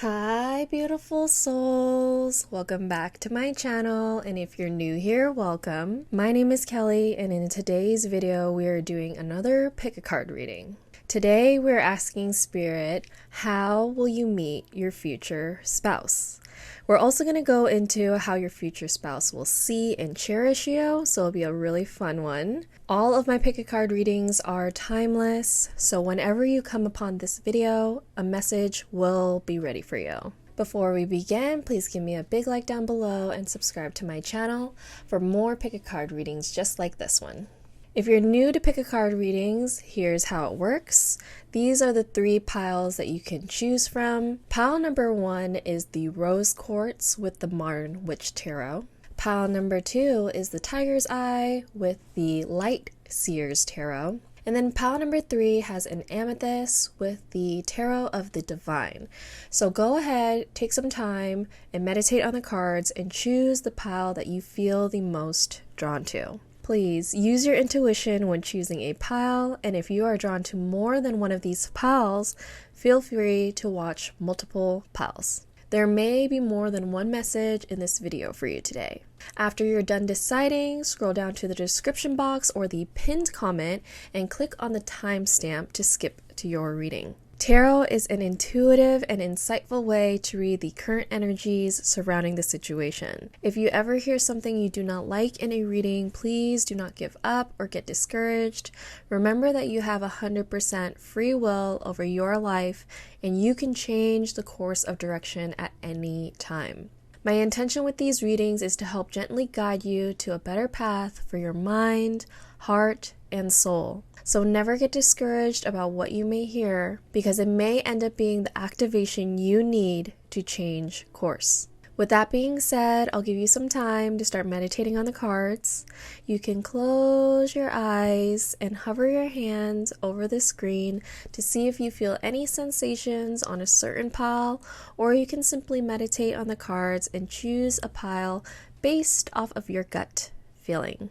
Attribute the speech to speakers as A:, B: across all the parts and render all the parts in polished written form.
A: Hi, beautiful souls. Welcome back to my channel. And if you're new here, welcome. My name is Kelly, and in today's video, we are doing another pick a card reading. Today, we're asking Spirit, how will you meet your future spouse? We're also going to go into how your future spouse will see and cherish you, so it'll be a really fun one. All of my pick a card readings are timeless, so whenever you come upon this video, a message will be ready for you. Before we begin, please give me a big like down below and subscribe to my channel for more pick a card readings just like this one. If you're new to pick a card readings, here's how it works. These are the 3 piles that you can choose from. Pile number 1 is the Rose Quartz with the Modern Witch Tarot. Pile number 2 is the Tiger's Eye with the Light Seers Tarot. And then pile number 3 has an Amethyst with the Tarot of the Divine. So go ahead, take some time, and meditate on the cards and choose the pile that you feel the most drawn to. Please use your intuition when choosing a pile, and if you are drawn to more than one of these piles, feel free to watch multiple piles. There may be more than one message in this video for you today. After you're done deciding, scroll down to the description box or the pinned comment and click on the timestamp to skip to your reading. Tarot is an intuitive and insightful way to read the current energies surrounding the situation. If you ever hear something you do not like in a reading, please do not give up or get discouraged. Remember that you have 100% free will over your life, and you can change the course of direction at any time. My intention with these readings is to help gently guide you to a better path for your mind, heart, and soul. So never get discouraged about what you may hear, because it may end up being the activation you need to change course. With that being said, I'll give you some time to start meditating on the cards. You can close your eyes and hover your hands over the screen to see if you feel any sensations on a certain pile, or you can simply meditate on the cards and choose a pile based off of your gut feeling.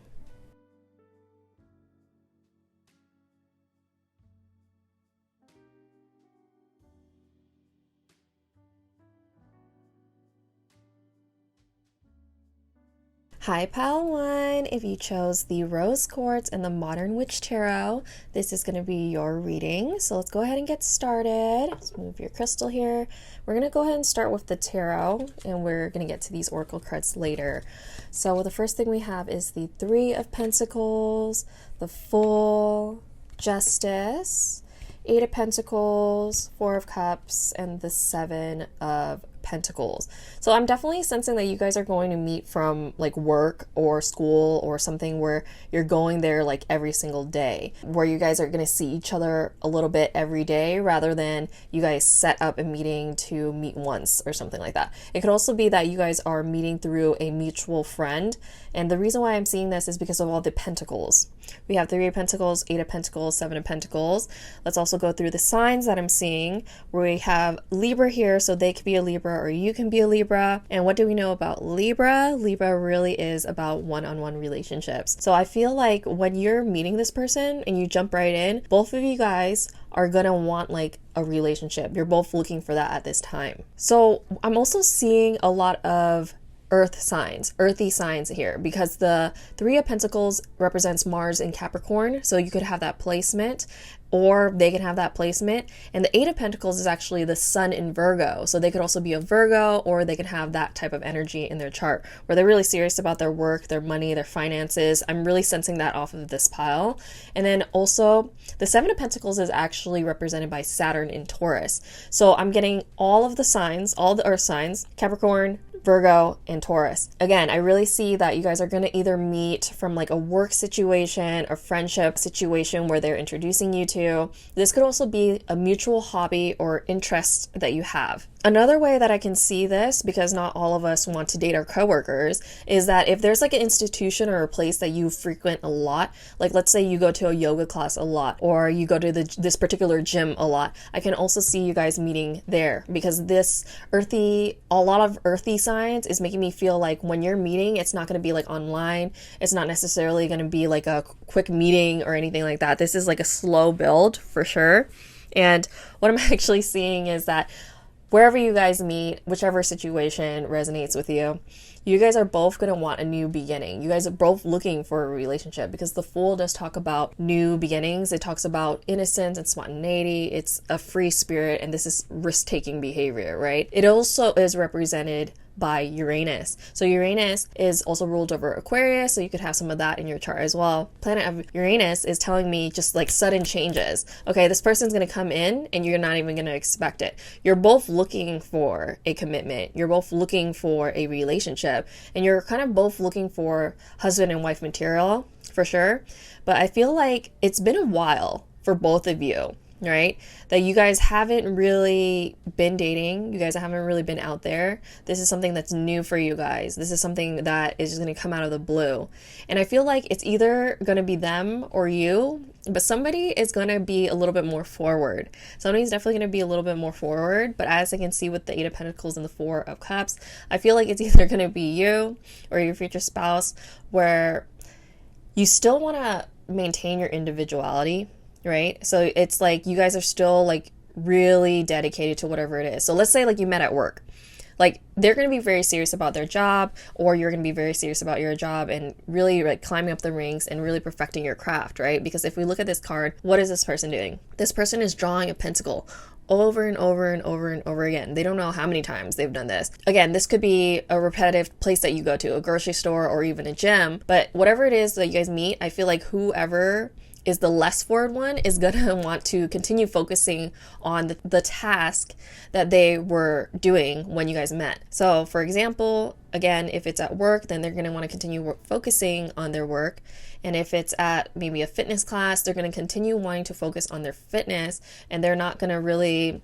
A: Hi, Pile 1. If you chose the Rose Quartz and the Modern Witch Tarot, this is going to be your reading. So let's go ahead and get started. Let's move your crystal here. We're going to go ahead and start with the tarot, and we're going to get to these oracle cards later. So the first thing we have is the 3 of Pentacles, the Fool, Justice, 8 of Pentacles, 4 of Cups, and the 7 of Pentacles. So I'm definitely sensing that you guys are going to meet from like work or school or something where you're going there like every single day, where you guys are going to see each other a little bit every day rather than you guys set up a meeting to meet once or something like that. It could also be that you guys are meeting through a mutual friend, and the reason why I'm seeing this is because of all the pentacles. We have 3 of Pentacles, 8 of Pentacles, 7 of Pentacles. Let's also go through the signs that I'm seeing, where we have Libra here, so they could be a Libra or you can be a Libra. And what do we know about Libra? Libra really is about one-on-one relationships. So I feel like when you're meeting this person and you jump right in, both of you guys are gonna want like a relationship. You're both looking for that at this time. So I'm also seeing a lot of earth signs, earthy signs here, because the 3 of Pentacles represents Mars in Capricorn, so you could have that placement, or they can have that placement. And the 8 of Pentacles is actually the Sun in Virgo, so they could also be a Virgo, or they can have that type of energy in their chart where they're really serious about their work, their money, their finances. I'm really sensing that off of this pile. And then also the 7 of Pentacles is actually represented by Saturn in Taurus, so I'm getting all of the signs, all the earth signs, Capricorn, Virgo, and Taurus. Again, I really see that you guys are going to either meet from like a work situation or friendship situation where they're introducing you to. This could also be a mutual hobby or interest that you have. Another way that I can see this, because not all of us want to date our coworkers, is that if there's like an institution or a place that you frequent a lot, like let's say you go to a yoga class a lot, or you go to this particular gym a lot, I can also see you guys meeting there, because this earthy, a lot of earthy signs is making me feel like when you're meeting, it's not going to be like online. It's not necessarily going to be like a quick meeting or anything like that. This is like a slow build for sure. And what I'm actually seeing is that wherever you guys meet, whichever situation resonates with you, you guys are both going to want a new beginning. You guys are both looking for a relationship, because the Fool does talk about new beginnings. It talks about innocence and spontaneity. It's a free spirit, and this is risk-taking behavior, right? It also is represented by Uranus. So Uranus is also ruled over Aquarius, so you could have some of that in your chart as well. Planet of Uranus is telling me just like sudden changes. Okay, this person's going to come in and you're not even going to expect it. You're both looking for a commitment. You're both looking for a relationship, and you're kind of both looking for husband and wife material for sure. But I feel like it's been a while for both of you, right? That you guys haven't really been dating. You guys haven't really been out there. This is something that's new for you guys. This is something that is just going to come out of the blue. And I feel like it's either going to be them or you, but somebody is going to be a little bit more forward. Somebody's definitely going to be a little bit more forward. But as I can see with the Eight of Pentacles and the Four of Cups, I feel like it's either going to be you or your future spouse, where you still want to maintain your individuality, right? So it's like you guys are still like really dedicated to whatever it is. So let's say like you met at work. Like they're going to be very serious about their job, or you're going to be very serious about your job and really like climbing up the ranks and really perfecting your craft, right? Because if we look at this card, what is this person doing? This person is drawing a pentacle over and over and over and over again. They don't know how many times they've done this. Again, this could be a repetitive place that you go to, a grocery store or even a gym, but whatever it is that you guys meet, I feel like whoever is the less forward one is going to want to continue focusing on the task that they were doing when you guys met. So for example, again, if it's at work, then they're going to want to continue focusing on their work. And if it's at maybe a fitness class, they're going to continue wanting to focus on their fitness, and they're not going to really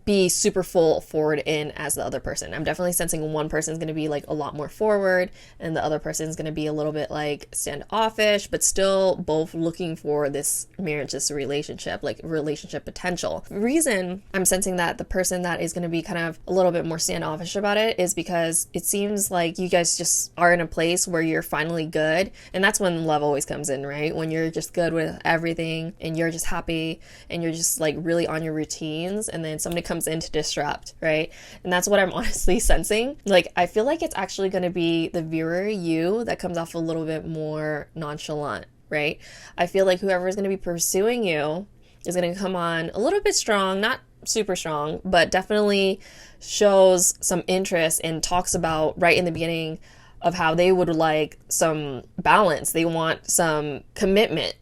A: be super full forward in as the other person. I'm definitely sensing one person's going to be like a lot more forward, and the other person's going to be a little bit like standoffish, but still both looking for this marriage, this relationship, like relationship potential. The reason I'm sensing that the person that is going to be kind of a little bit more standoffish about it is because it seems like you guys just are in a place where you're finally good. And that's when love always comes in, right? When you're just good with everything and you're just happy and you're just like really on your routines, and then somebody comes in to disrupt, right? And that's what I'm honestly sensing. Like, I feel like it's actually going to be the viewer, you, that comes off a little bit more nonchalant, right? I feel like whoever is going to be pursuing you is going to come on a little bit strong, not super strong, but definitely shows some interest and talks about right in the beginning of how they would like some balance. They want some commitment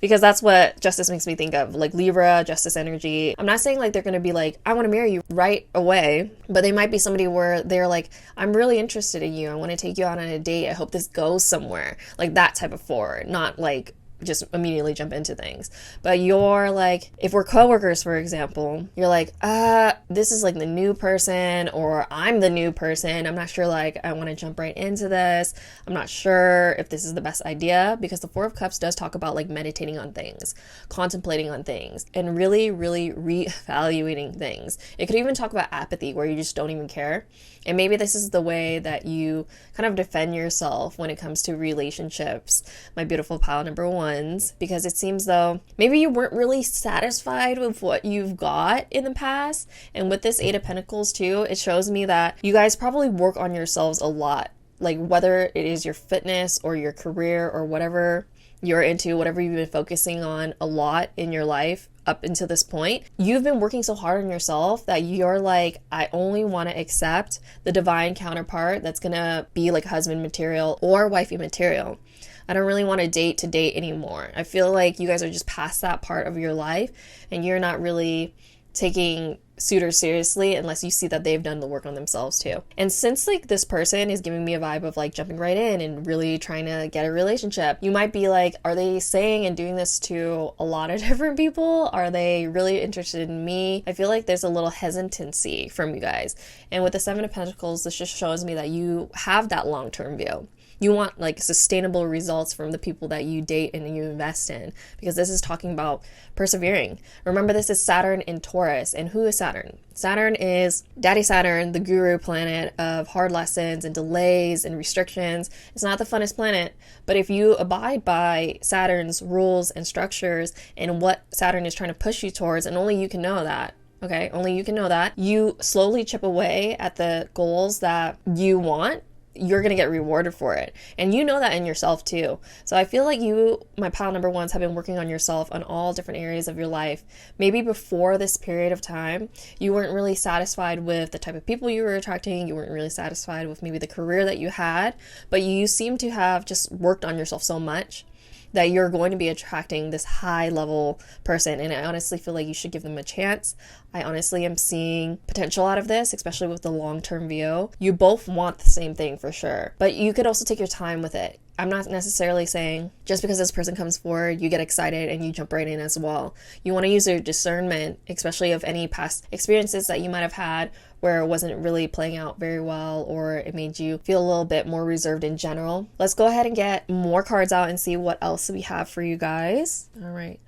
A: because that's what justice makes me think of, like Libra, justice energy. I'm not saying like they're going to be like, I want to marry you right away, but they might be somebody where they're like, I'm really interested in you. I want to take you out on a date. I hope this goes somewhere. Like that type of forward, not like just immediately jump into things. But you're like, if we're coworkers, for example, you're like, this is like the new person, or I'm the new person. I'm not sure, like, I want to jump right into this. I'm not sure if this is the best idea, because the Four of Cups does talk about like meditating on things, contemplating on things, and really, really reevaluating things. It could even talk about apathy, where you just don't even care. And maybe this is the way that you kind of defend yourself when it comes to relationships, my beautiful pile number ones, because it seems though maybe you weren't really satisfied with what you've got in the past. And with this Eight of Pentacles too, it shows me that you guys probably work on yourselves a lot, like whether it is your fitness or your career or whatever you're into, whatever you've been focusing on a lot in your life up until this point, you've been working so hard on yourself that you're like, I only want to accept the divine counterpart that's gonna be like husband material or wifey material. I don't really want to date anymore. I feel like you guys are just past that part of your life, and you're not really taking suitors seriously unless you see that they've done the work on themselves too. And since like this person is giving me a vibe of like jumping right in and really trying to get a relationship, you might be like, are they saying and doing this to a lot of different people? Are they really interested in me? I feel like there's a little hesitancy from you guys. And with the Seven of Pentacles, this just shows me that you have that long-term view. You want like sustainable results from the people that you date and you invest in, because this is talking about persevering. Remember, this is Saturn in Taurus. And who is Saturn? Saturn is Daddy Saturn, the guru planet of hard lessons and delays and restrictions. It's not the funnest planet, but if you abide by Saturn's rules and structures and what Saturn is trying to push you towards, and only you can know that, Okay, only you can know that. You slowly chip away at the goals that you want, you're gonna get rewarded for it. And you know that in yourself too. So I feel like you, my pile number ones, have been working on yourself on all different areas of your life. Maybe before this period of time, you weren't really satisfied with the type of people you were attracting. You weren't really satisfied with maybe the career that you had, but you seem to have just worked on yourself so much that you're going to be attracting this high level person. And I honestly feel like you should give them a chance. I honestly am seeing potential out of this, especially with the long-term view. You both want the same thing for sure, but you could also take your time with it. I'm not necessarily saying just because this person comes forward, you get excited and you jump right in as well. You want to use your discernment, especially of any past experiences that you might have had where it wasn't really playing out very well, or it made you feel a little bit more reserved in general. Let's go ahead and get more cards out and see what else we have for you guys. All right.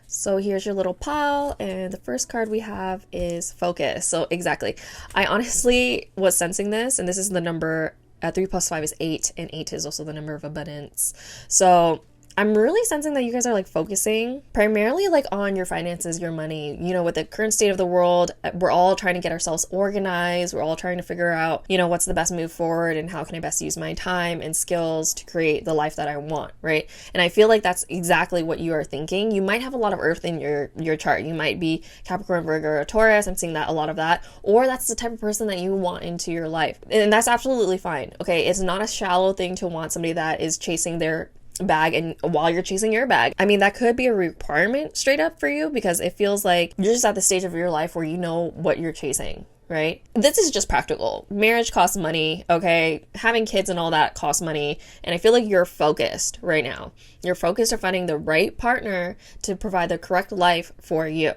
A: So here's your little pile, and the first card we have is focus. So exactly. I honestly was sensing this, and this is the number 3 plus 5 is 8, and 8 is also the number of abundance. So I'm really sensing that you guys are like focusing primarily like on your finances, your money. You know, with the current state of the world, we're all trying to get ourselves organized. We're all trying to figure out, you know, what's the best move forward and how can I best use my time and skills to create the life that I want, right? And I feel like that's exactly what you are thinking. You might have a lot of earth in your chart. You might be Capricorn, Virgo, or Taurus. I'm seeing that a lot of that. Or that's the type of person that you want into your life. And that's absolutely fine. Okay, it's not a shallow thing to want somebody that is chasing their bag and while you're chasing your bag. I mean, that could be a requirement straight up for you because it feels like you're just at the stage of your life where you know what you're chasing, right? This is just practical. Marriage costs money, okay? Having kids and all that costs money. And I feel like you're focused right now. You're focused on finding the right partner to provide the correct life for you,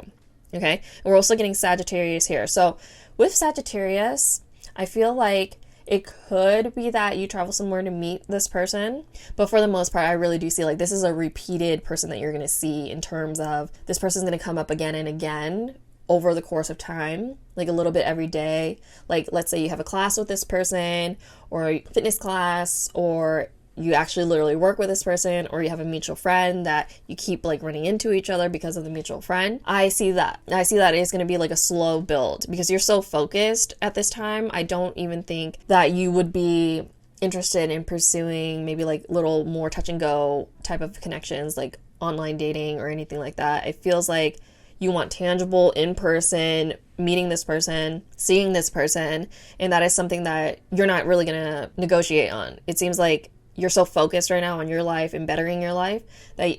A: okay? And we're also getting Sagittarius here. So with Sagittarius, I feel like it could be that you travel somewhere to meet this person, but for the most part, I really do see like this is a repeated person that you're going to see in terms of this person's going to come up again and again over the course of time, like a little bit every day. Like let's say you have a class with this person or a fitness class, or you actually literally work with this person, or you have a mutual friend that you keep like running into each other because of the mutual friend. I see that it's going to be like a slow build because you're so focused at this time. I don't even think that you would be interested in pursuing maybe like little more touch and go type of connections, like online dating or anything like that. It feels like you want tangible, in person, meeting this person, seeing this person, and that is something that you're not really going to negotiate on. It seems like you're so focused right now on your life and bettering your life that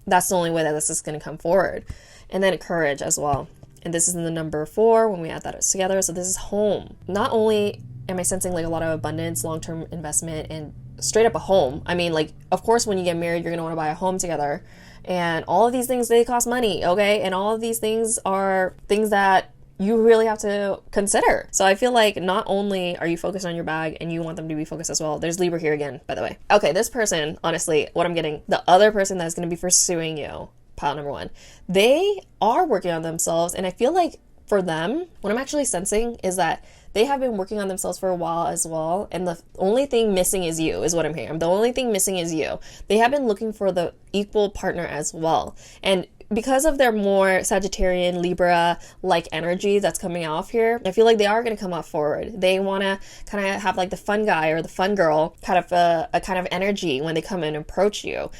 A: that's the only way that this is going to come forward. And then courage as well. And this is in the number 4 when we add that together. So this is home. Not only am I sensing like a lot of abundance, long-term investment, and straight up a home. I mean, like, of course, when you get married, you're going to want to buy a home together. And all of these things, they cost money, okay? And all of these things are things that you really have to consider. So I feel like not only are you focused on your bag and you want them to be focused as well. There's Libra here again, by the way. Okay, this person, honestly, what I'm getting, the other person that's going to be pursuing you, pile number 1, they are working on themselves. And I feel like for them, what I'm actually sensing is that they have been working on themselves for a while as well. And the only thing missing is you, is what I'm hearing. The only thing missing is you. They have been looking for the equal partner as well. And because of their more Sagittarian, Libra-like energy that's coming off here, I feel like they are going to come off forward. They want to kind of have like the fun guy or the fun girl kind of a kind of energy when they come and approach you.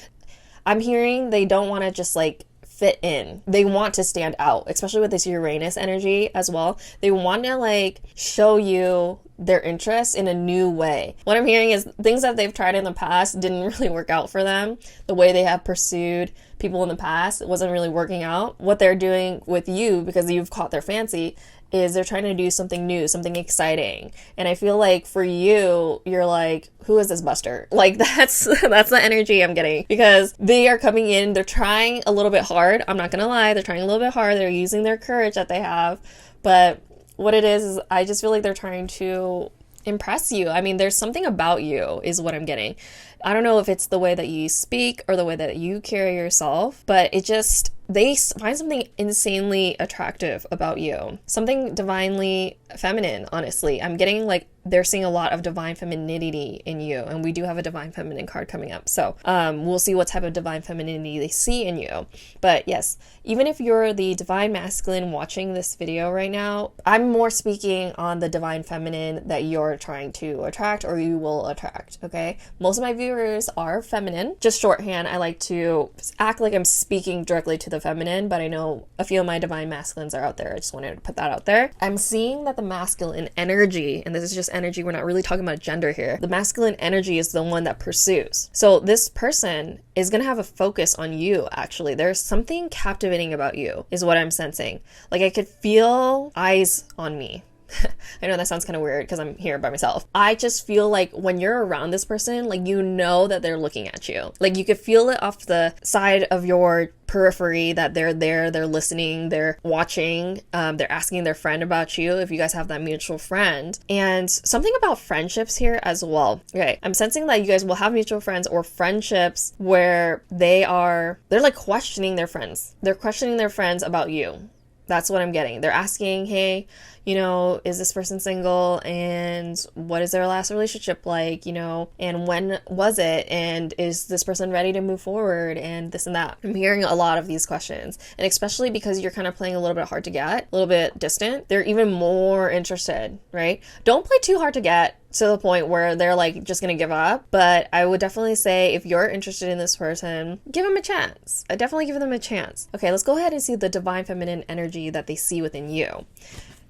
A: I'm hearing they don't want to just like fit in. They want to stand out, especially with this Uranus energy as well. They want to like show you their interest in a new way. What I'm hearing is things that they've tried in the past didn't really work out for them. The way they have pursued people in the past, it wasn't really working out. What they're doing with you, because you've caught their fancy, is they're trying to do something new, something exciting. And I feel like for you, you're like, who is this Buster? Like that's the energy I'm getting, because they are coming in, they're trying a little bit hard. I'm not gonna lie, they're trying a little bit hard. They're using their courage that they have. But what it is I just feel like they're trying to impress you. I mean, there's something about you is what I'm getting. I don't know if it's the way that you speak or the way that you carry yourself, but they find something insanely attractive about you. Something divinely feminine, honestly. I'm getting like they're seeing a lot of divine femininity in you, and we do have a divine feminine card coming up. So we'll see what type of divine femininity they see in you. But yes, even if you're the divine masculine watching this video right now, I'm more speaking on the divine feminine that you're trying to attract or you will attract, okay? Most of my viewers are feminine. Just shorthand, I like to act like I'm speaking directly to the feminine, but I know a few of my divine masculines are out there. I just wanted to put that out there. I'm seeing that the masculine energy, and this is just energy, we're not really talking about gender here. The masculine energy is the one that pursues. So this person is going to have a focus on you, actually. There's something captivating about you, is what I'm sensing. Like I could feel eyes on me. I know that sounds kind of weird because I'm here by myself. I just feel like when you're around this person, like you know that they're looking at you. Like you could feel it off the side of your periphery that they're there, they're listening, they're watching, they're asking their friend about you if you guys have that mutual friend. And something about friendships here as well. Okay, I'm sensing that you guys will have mutual friends or friendships where they're like questioning their friends. They're questioning their friends about you. That's what I'm getting. They're asking, hey, you know, is this person single? And what is their last relationship like? You know, and when was it? And is this person ready to move forward? And this and that. I'm hearing a lot of these questions. And especially because you're kind of playing a little bit hard to get, a little bit distant, they're even more interested, right? Don't play too hard to get to the point where they're like just gonna give up. But I would definitely say if you're interested in this person, give them a chance. I definitely give them a chance. Okay, let's go ahead and see the divine feminine energy that they see within you.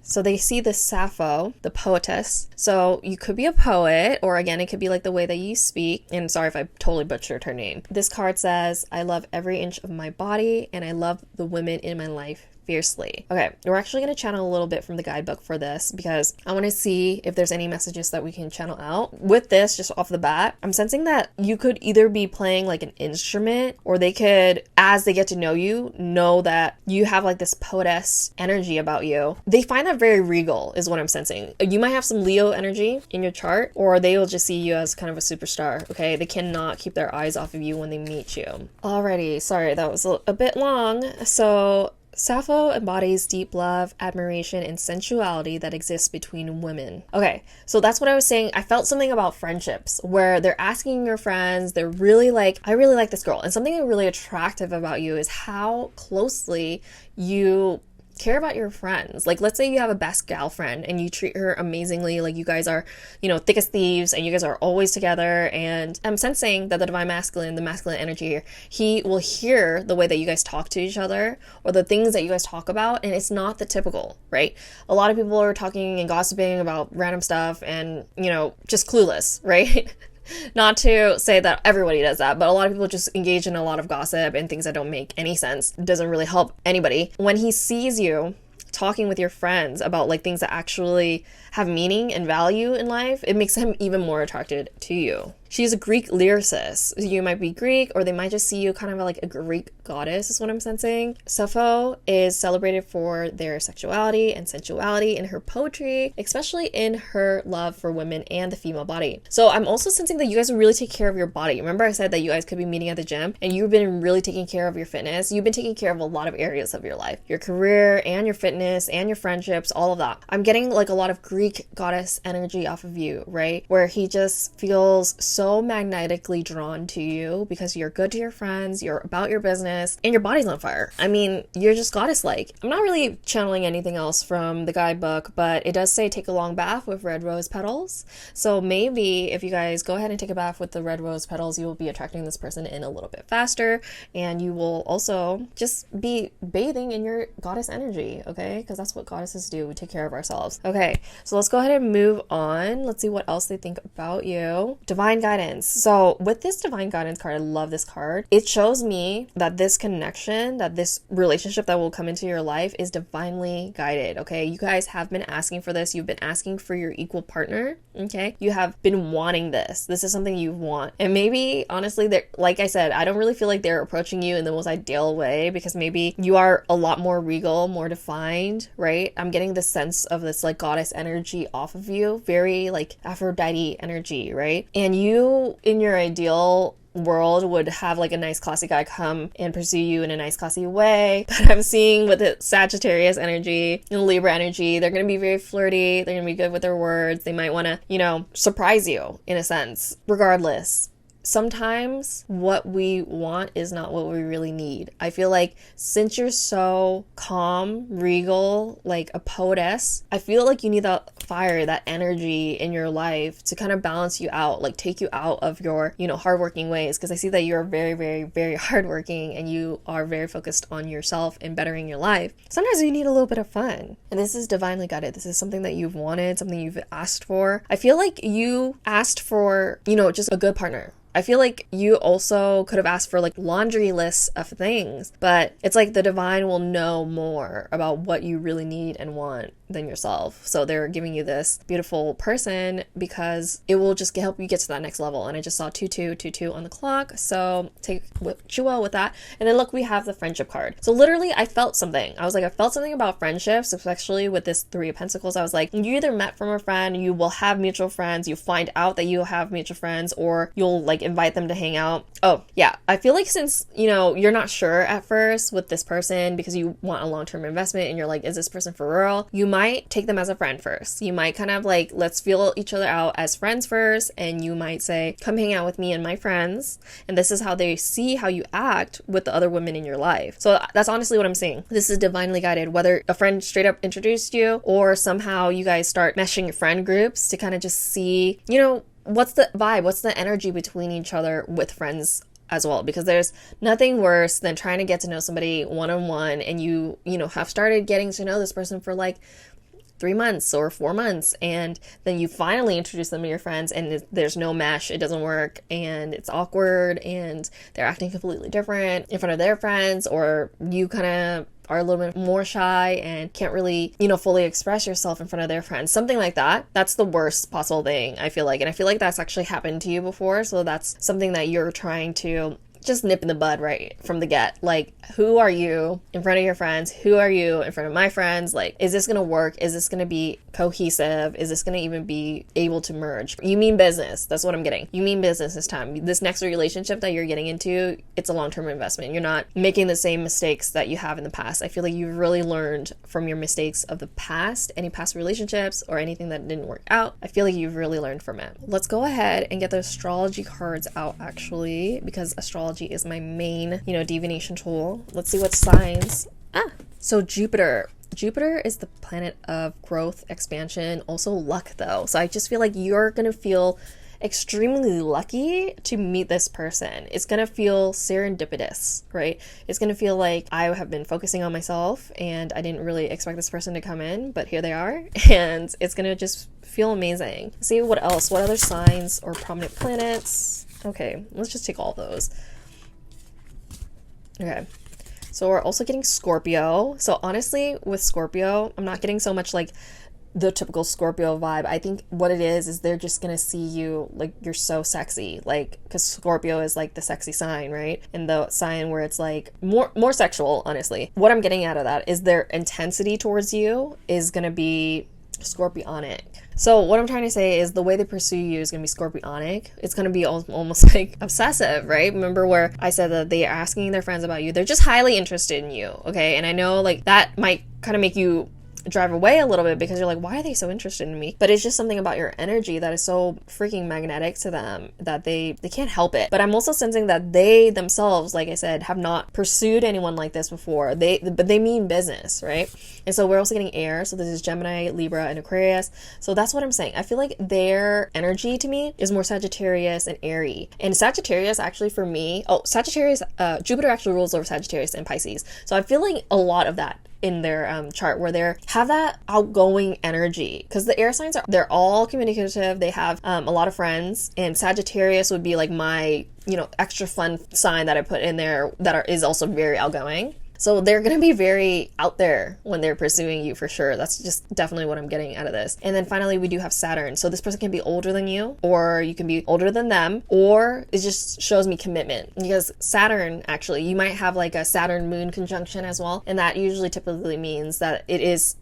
A: So they see the Sappho, the poetess. So you could be a poet, or again, it could be like the way that you speak. And sorry if I totally butchered her name. This card says, I love every inch of my body and I love the women in my life fiercely. Okay, we're actually going to channel a little bit from the guidebook for this because I want to see if there's any messages that we can channel out. With this, just off the bat, I'm sensing that you could either be playing like an instrument, or they could, as they get to know you, know that you have like this poetess energy about you. They find that very regal is what I'm sensing. You might have some Leo energy in your chart, or they will just see you as kind of a superstar, okay? They cannot keep their eyes off of you when they meet you. Alrighty, sorry, that was a bit long. So Sappho embodies deep love, admiration, and sensuality that exists between women. Okay, so that's what I was saying. I felt something about friendships where they're asking your friends, they're really like, I really like this girl. And something really attractive about you is how closely you care about your friends. Like, let's say you have a best gal friend and you treat her amazingly, like you guys are, you know, thick as thieves and you guys are always together. And I'm sensing that the divine masculine, the masculine energy here, he will hear the way that you guys talk to each other or the things that you guys talk about, and it's not the typical, right? A lot of people are talking and gossiping about random stuff and, you know, just clueless, right? Not to say that everybody does that, but a lot of people just engage in a lot of gossip and things that don't make any sense. It doesn't really help anybody. When he sees you talking with your friends about like things that actually have meaning and value in life, it makes him even more attracted to you. She's a Greek lyricist. You might be Greek, or they might just see you kind of like a Greek goddess is what I'm sensing. Sappho is celebrated for their sexuality and sensuality in her poetry, especially in her love for women and the female body. So I'm also sensing that you guys really take care of your body. Remember I said that you guys could be meeting at the gym and you've been really taking care of your fitness. You've been taking care of a lot of areas of your life, your career and your fitness and your friendships, all of that. I'm getting like a lot of Greek goddess energy off of you, right? Where he just feels so magnetically drawn to you because you're good to your friends, you're about your business, and your body's on fire. I mean, you're just goddess-like. I'm not really channeling anything else from the guidebook, but it does say take a long bath with red rose petals. So maybe if you guys go ahead and take a bath with the red rose petals, you will be attracting this person in a little bit faster, and you will also just be bathing in your goddess energy, okay? Because that's what goddesses do. We take care of ourselves. Okay, so let's go ahead and move on. Let's see what else they think about you. Divine guidance. So with this divine guidance card, I love this card. It shows me that this connection, that this relationship that will come into your life is divinely guided, okay? You guys have been asking for this. You've been asking for your equal partner, okay? You have been wanting this. This is something you want. And maybe, honestly, like I said, I don't really feel like they're approaching you in the most ideal way because maybe you are a lot more regal, more defined, right? I'm getting the sense of this like goddess energy off of you, very like Aphrodite energy, right? And you in your ideal world would have like a nice classy guy come and pursue you in a nice classy way. But I'm seeing with the Sagittarius energy and Libra energy, they're going to be very flirty. They're going to be good with their words. They might want to, surprise you in a sense. Regardless, sometimes what we want is not what we really need. I feel like since you're so calm, regal, like a poetess, I feel like you need that fire, that energy in your life to kind of balance you out, like take you out of your, hardworking ways. Because I see that you're very, very, very hardworking and you are very focused on yourself and bettering your life. Sometimes you need a little bit of fun. And this is divinely guided. This is something that you've wanted, something you've asked for. I feel like you asked for, just a good partner. I feel like you also could have asked for like laundry lists of things, but it's like the divine will know more about what you really need and want than yourself. So they're giving you this beautiful person because it will just help you get to that next level. And I just saw 2222 on the clock. So take what you will with that. And then look, we have the friendship card. So literally I felt something. I felt something about friendships, especially with this 3 of Pentacles. I was like, you either met from a friend, you will have mutual friends, you find out that you have mutual friends, or you'll like invite them to hang out. Oh yeah, I feel like since you're not sure at first with this person because you want a long-term investment and you're like, is this person for real? You might take them as a friend first. You might kind of like, let's feel each other out as friends first, and you might say, come hang out with me and my friends, and this is how they see how you act with the other women in your life. So that's honestly what I'm seeing. This is divinely guided, whether a friend straight up introduced you or somehow you guys start meshing your friend groups to kind of just see, what's the vibe, what's the energy between each other with friends as well, because there's nothing worse than trying to get to know somebody one-on-one and you have started getting to know this person for like 3 months or 4 months, and then you finally introduce them to your friends and there's no mesh, it doesn't work, and it's awkward and they're acting completely different in front of their friends, or you kind of are a little bit more shy and can't really, fully express yourself in front of their friends. Something like that. That's the worst possible thing, I feel like. And I feel like that's actually happened to you before. So that's something that you're trying to just nip in the bud right from the get. Like, who are you in front of your friends? Who are you in front of my friends? Like, is this going to work? Is this going to be cohesive? Is this going to even be able to merge? You mean business. That's what I'm getting. You mean business this time. This next relationship that you're getting into, it's a long-term investment. You're not making the same mistakes that you have in the past. I feel like you've really learned from your mistakes of the past, any past relationships or anything that didn't work out. I feel like you've really learned from it. Let's go ahead and get the astrology cards out actually, because astrology is my main, divination tool. Let's see what signs. So Jupiter is the planet of growth, expansion, also luck though. So I just feel like you're going to feel extremely lucky to meet this person. It's going to feel serendipitous, right? It's going to feel like I have been focusing on myself and I didn't really expect this person to come in, but here they are. And it's going to just feel amazing. Let's see what else. What other signs or prominent planets? Okay, let's just take all those. Okay, so we're also getting Scorpio. So honestly, with Scorpio, I'm not getting so much like the typical Scorpio vibe. I think what it is they're just gonna see you like you're so sexy, like because Scorpio is like the sexy sign, right? And the sign where it's like more sexual, honestly. What I'm getting out of that is their intensity towards you is gonna be scorpionic. So what I'm trying to say is the way they pursue you is going to be scorpionic. It's going to be almost like obsessive, right? Remember where I said that they are asking their friends about you. They're just highly interested in you, okay? And I know like that might kind of make you drive away a little bit because you're like, why are they so interested in me? But it's just something about your energy that is so freaking magnetic to them that they can't help it. But I'm also sensing that they themselves, like I said, have not pursued anyone like this before. But they mean business, right? And so we're also getting air. So this is Gemini, Libra, and Aquarius. So that's what I'm saying. I feel like their energy to me is more Sagittarius and airy. And Sagittarius actually for me, Jupiter actually rules over Sagittarius and Pisces. So I feel like a lot of that in their chart where they have that outgoing energy, because the air signs they're all communicative. They have a lot of friends, and Sagittarius would be like my extra fun sign that I put in there that is also very outgoing. So they're going to be very out there when they're pursuing you for sure. That's just definitely what I'm getting out of this. And then finally, we do have Saturn. So this person can be older than you, or you can be older than them, or it just shows me commitment, because Saturn, actually, you might have like a Saturn moon conjunction as well. And that usually typically means that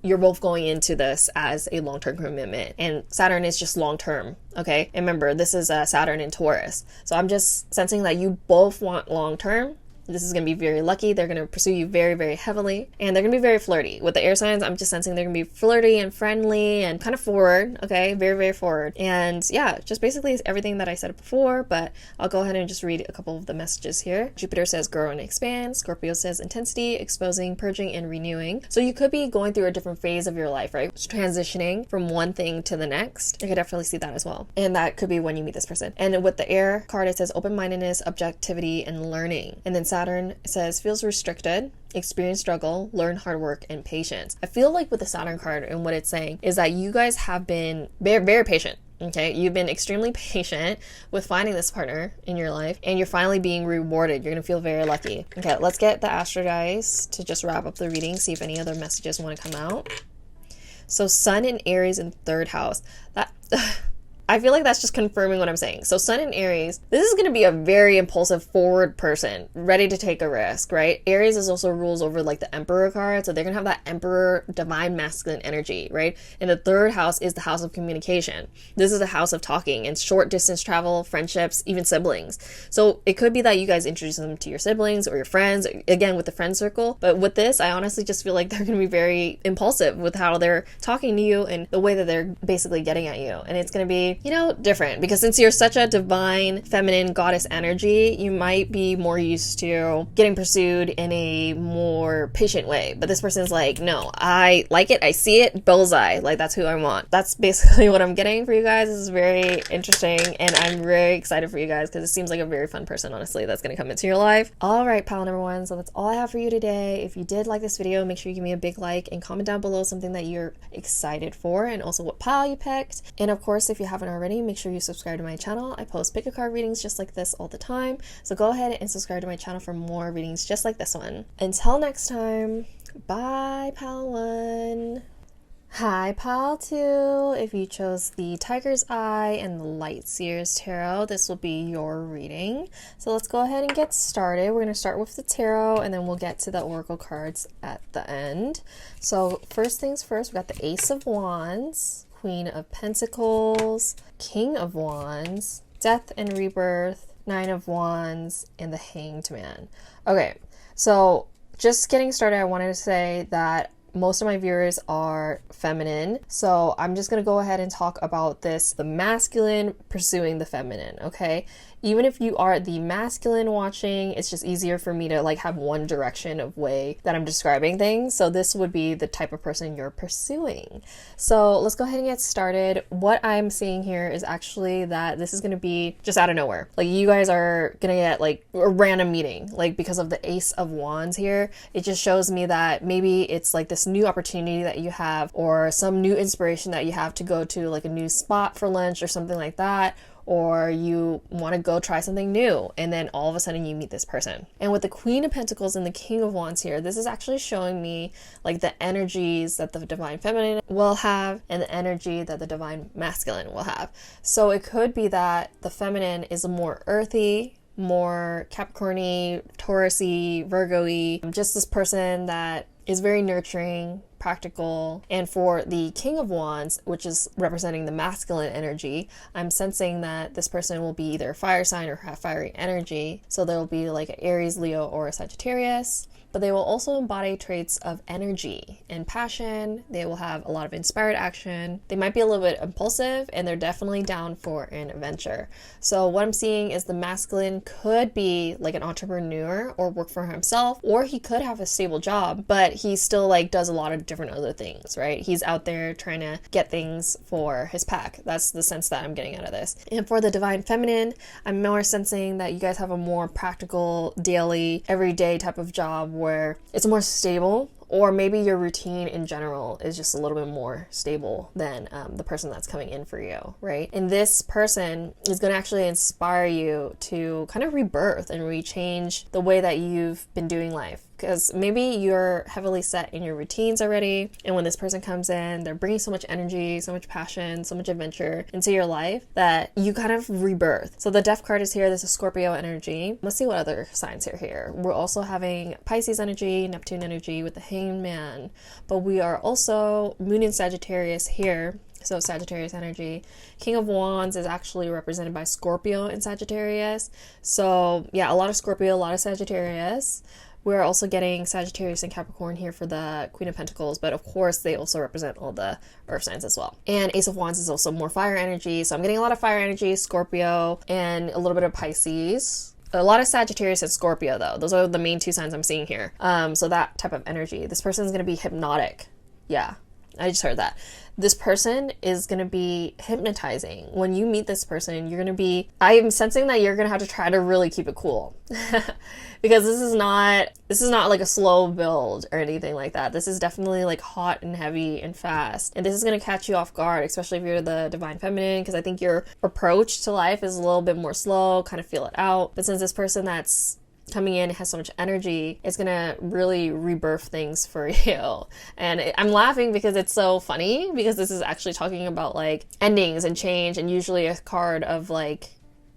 A: you're both going into this as a long-term commitment. And Saturn is just long-term. Okay. And remember, this is Saturn in Taurus. So I'm just sensing that you both want long-term. This is going to be very lucky. They're going to pursue you very, very heavily. And they're going to be very flirty. With the air signs, I'm just sensing they're going to be flirty and friendly and kind of forward. Okay. Very, very forward. And yeah, just basically everything that I said before, but I'll go ahead and just read a couple of the messages here. Jupiter says grow and expand. Scorpio says intensity, exposing, purging, and renewing. So you could be going through a different phase of your life, right? Just transitioning from one thing to the next. I could definitely see that as well. And that could be when you meet this person. And with the air card, it says open-mindedness, objectivity, and learning. And then Saturn says feels restricted, experience struggle, learn hard work, and patience. I feel like with the Saturn card and what it's saying is that you guys have been very, very patient. Okay, you've been extremely patient with finding this partner in your life, and you're finally being rewarded. You're gonna feel very lucky. Okay, let's get the Astro Dice to just wrap up the reading, see if any other messages want to come out. So Sun in Aries in 3rd house. That I feel like that's just confirming what I'm saying. So Sun in Aries, this is going to be a very impulsive, forward person, ready to take a risk, right? Aries is also rules over like the Emperor card. So they're going to have that Emperor divine masculine energy, right? And the 3rd house is the house of communication. This is the house of talking and short distance travel, friendships, even siblings. So it could be that you guys introduce them to your siblings or your friends, again, with the friend circle. But with this, I honestly just feel like they're going to be very impulsive with how they're talking to you and the way that they're basically getting at you. And it's going to be, different, because since you're such a divine feminine goddess energy, you might be more used to getting pursued in a more patient way. But this person's like, no, I like it, I see it, bullseye, like that's who I want. That's basically what I'm getting for you guys. This is very interesting, and I'm very excited for you guys because it seems like a very fun person, honestly, that's going to come into your life. All right, pile number 1, so that's all I have for you today. If you did like this video, make sure you give me a big like and comment down below something that you're excited for, and also what pile you picked. And of course, if you haven't already, make sure you subscribe to my channel. I post pick a card readings just like this all the time, so go ahead and subscribe to my channel for more readings just like this one. Until next time, bye pile 1. Hi pile 2. If you chose the Tiger's Eye and the Light Seers Tarot, this will be your reading. So let's go ahead and get started. We're going to start with the tarot, and then we'll get to the oracle cards at the end. So first things first, we got the Ace of Wands, Queen of Pentacles, King of Wands, Death and Rebirth, Nine of Wands, and the Hanged Man. Okay, so just getting started, I wanted to say that most of my viewers are feminine, so I'm just gonna go ahead and talk about this, the masculine pursuing the feminine, okay? Even if you are the masculine watching, it's just easier for me to like have one direction of way that I'm describing things. So this would be the type of person you're pursuing. So let's go ahead and get started. What I'm seeing here is actually that this is going to be just out of nowhere. Like you guys are going to get like a random meeting, like because of the Ace of Wands here. It just shows me that maybe it's like this new opportunity that you have, or some new inspiration that you have to go to like a new spot for lunch or something like that. Or you want to go try something new, and then all of a sudden you meet this person. And with the Queen of Pentacles and the King of Wands here, this is actually showing me like the energies that the Divine Feminine will have and the energy that the Divine Masculine will have. So it could be that the feminine is more earthy, more Capricorn-y, Taurus-y, Virgo-y, just this person that is very nurturing, practical. And for the King of Wands, which is representing the masculine energy, I'm sensing that this person will be either a fire sign or have fiery energy. So there will be like an Aries, Leo, or a Sagittarius. But they will also embody traits of energy and passion. They will have a lot of inspired action. They might be a little bit impulsive, and they're definitely down for an adventure. So what I'm seeing is the masculine could be like an entrepreneur or work for himself, or he could have a stable job, but he still like does a lot of different other things, right? He's out there trying to get things for his pack. That's the sense that I'm getting out of this. And for the Divine Feminine, I'm more sensing that you guys have a more practical, daily, everyday type of job where it's more stable, or maybe your routine in general is just a little bit more stable than the person that's coming in for you, right? And this person is going to actually inspire you to kind of rebirth and rechange the way that you've been doing life. because maybe you're heavily set in your routines already, and when this person comes in, they're bringing so much energy, so much passion, so much adventure into your life that you kind of rebirth. So the Death card is here. This is Scorpio energy. Let's see what other signs are here. We're also having Pisces energy, Neptune energy with the Hangman, but we are also Moon in Sagittarius here. So Sagittarius energy. King of Wands is actually represented by Scorpio in Sagittarius. So yeah, a lot of Scorpio, a lot of Sagittarius. We're also getting Sagittarius and Capricorn here for the Queen of Pentacles, but of course they also represent all the earth signs as well. And Ace of Wands is also more fire energy. So I'm getting a lot of fire energy, Scorpio, and a little bit of Pisces. A lot of Sagittarius and Scorpio though. Those are the main two signs I'm seeing here. So that type of energy. This person is going to be hypnotic. Yeah, I just heard that. This person is going to be hypnotizing. When you meet this person, you're going to be, I am sensing that you're going to have to try to really keep it cool because this is not like a slow build or anything like that. This is definitely like hot and heavy and fast. And this is going to catch you off guard, especially if you're the divine feminine, because I think your approach to life is a little bit more slow, kind of feel it out. But since this person that's coming in has so much energy, it's gonna really rebirth things for you. And I'm laughing because it's so funny, because this is actually talking about like endings and change, and usually a card of like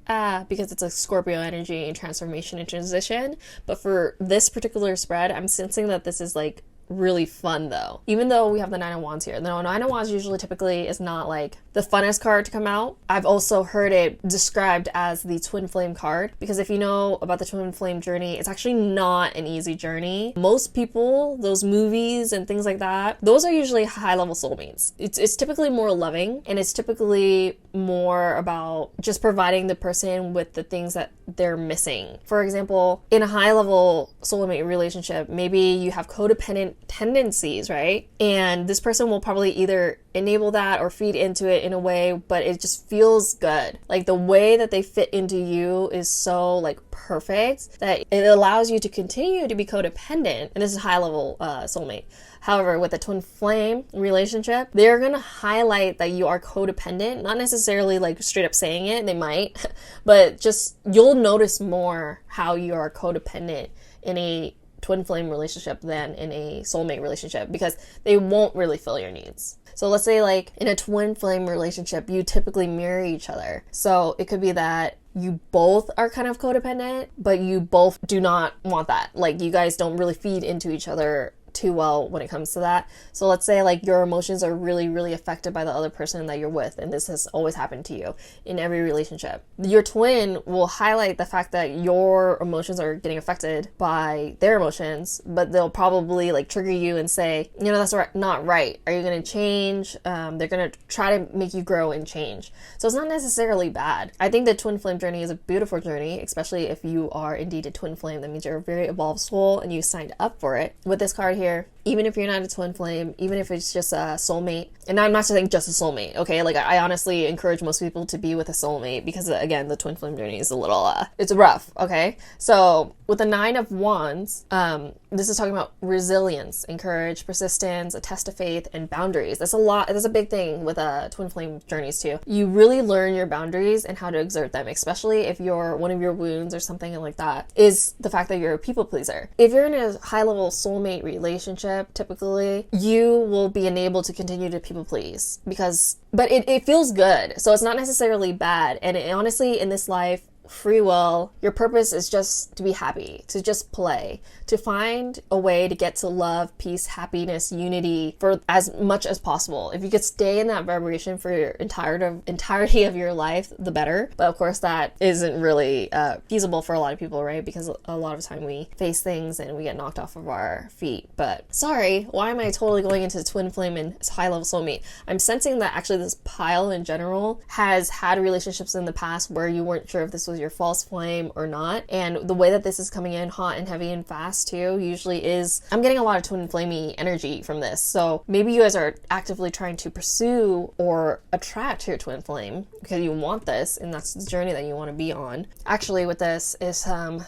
A: because it's a Scorpio energy and transformation and transition. But for this particular spread, I'm sensing that this is like really fun though. Even though we have the Nine of Wands here. The Nine of Wands usually typically is not like the funnest card to come out. I've also heard it described as the twin flame card, because if you know about the twin flame journey, it's actually not an easy journey. Most people, those movies and things like that, those are usually high level soulmates. It's typically more loving, and it's typically more about just providing the person with the things that they're missing. For example, in a high level soulmate relationship, maybe you have codependent tendencies, right? And this person will probably either enable that or feed into it in a way, but it just feels good. Like the way that they fit into you is so like perfect that it allows you to continue to be codependent. And this is high level soulmate. However, with a twin flame relationship, they're gonna highlight that you are codependent, not necessarily like straight up saying it, they might, but just you'll notice more how you are codependent in a twin flame relationship than in a soulmate relationship, because they won't really fill your needs. So let's say like in a twin flame relationship, you typically mirror each other. So it could be that you both are kind of codependent, but you both do not want that. Like you guys don't really feed into each other too well when it comes to that. So let's say like your emotions are really, really affected by the other person that you're with, and this has always happened to you in every relationship. Your twin will highlight the fact that your emotions are getting affected by their emotions, but they'll probably like trigger you and say, you know, that's not right. Are you going to change? They're going to try to make you grow and change. So it's not necessarily bad. I think the twin flame journey is a beautiful journey, especially if you are indeed a twin flame. That means you're a very evolved soul and you signed up for it. With this card here, even if you're not a twin flame, even if it's just a soulmate, and I'm not saying just a soulmate, okay? Like I honestly encourage most people to be with a soulmate, because again, the twin flame journey is a little, it's rough, okay? So with the Nine of Wands, this is talking about resilience, encourage, persistence, a test of faith, and boundaries. That's a big thing with twin flame journeys too. You really learn your boundaries and how to exert them, especially if one of your wounds or something like that is the fact that you're a people pleaser. If you're in a high level soulmate relationship, typically you will be enabled to continue to people please, but it feels good. So it's not necessarily bad. And honestly, in this life, free will, your purpose is just to be happy, to just play, to find a way to get to love, peace, happiness, unity for as much as possible. If you could stay in that vibration for your entirety of your life, the better. But of course that isn't really feasible for a lot of people, right? Because a lot of the time we face things and we get knocked off of our feet. But sorry, why am I totally going into twin flame and high level soulmate? I'm sensing that actually this pile in general has had relationships in the past where you weren't sure if this was your false flame or not. And the way that this is coming in hot and heavy and fast too usually is, I'm getting a lot of twin flamey energy from this. So maybe you guys are actively trying to pursue or attract your twin flame because you want this, and that's the journey that you want to be on. Actually with this is I'm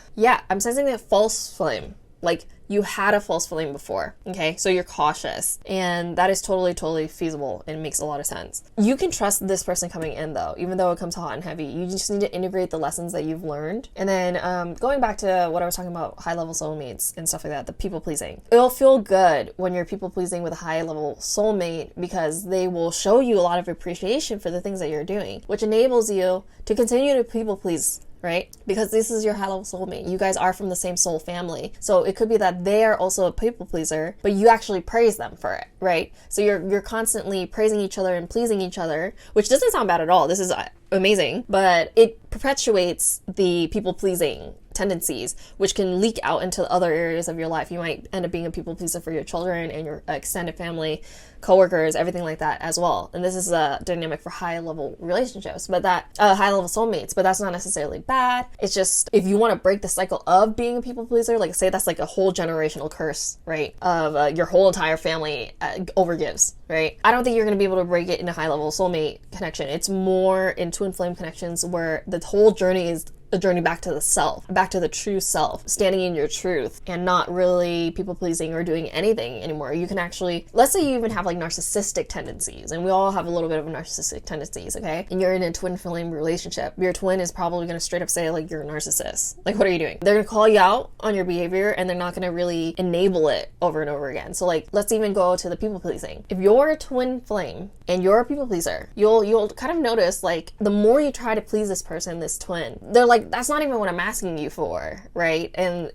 A: sensing that false flame, like you had a false flame before, okay? So you're cautious, and that is totally feasible and makes a lot of sense. You can trust this person coming in though, even though it comes hot and heavy. You just need to integrate the lessons that you've learned. And then going back to what I was talking about, high-level soulmates and stuff like that, the people-pleasing. It'll feel good when you're people-pleasing with a high-level soulmate because they will show you a lot of appreciation for the things that you're doing, which enables you to continue to people-please, right? Because this is your high-level soulmate. You guys are from the same soul family. So it could be that they are also a people pleaser, but you actually praise them for it, right? So you're constantly praising each other and pleasing each other, which doesn't sound bad at all. This is amazing, but it perpetuates the people pleasing tendencies, which can leak out into other areas of your life. You might end up being a people pleaser for your children and your extended family, coworkers, everything like that as well. And this is a dynamic for high level relationships, but that high level soulmates, but that's not necessarily bad. It's just, if you want to break the cycle of being a people pleaser, like say that's like a whole generational curse, right? Of your whole entire family overgives, right? I don't think you're going to be able to break it in a high level soulmate connection. It's more in twin flame connections where the whole journey is a journey back to the self, back to the true self, standing in your truth and not really people pleasing or doing anything anymore. You can actually, let's say you even have like narcissistic tendencies, and we all have a little bit of narcissistic tendencies, okay? And you're in a twin flame relationship. Your twin is probably going to straight up say like, you're a narcissist. Like, what are you doing? They're going to call you out on your behavior and they're not going to really enable it over and over again. So like, let's even go to the people pleasing. If you're a twin flame and you're a people pleaser, you'll kind of notice like the more you try to please this person, this twin, they're like, that's not even what I'm asking you for, right? And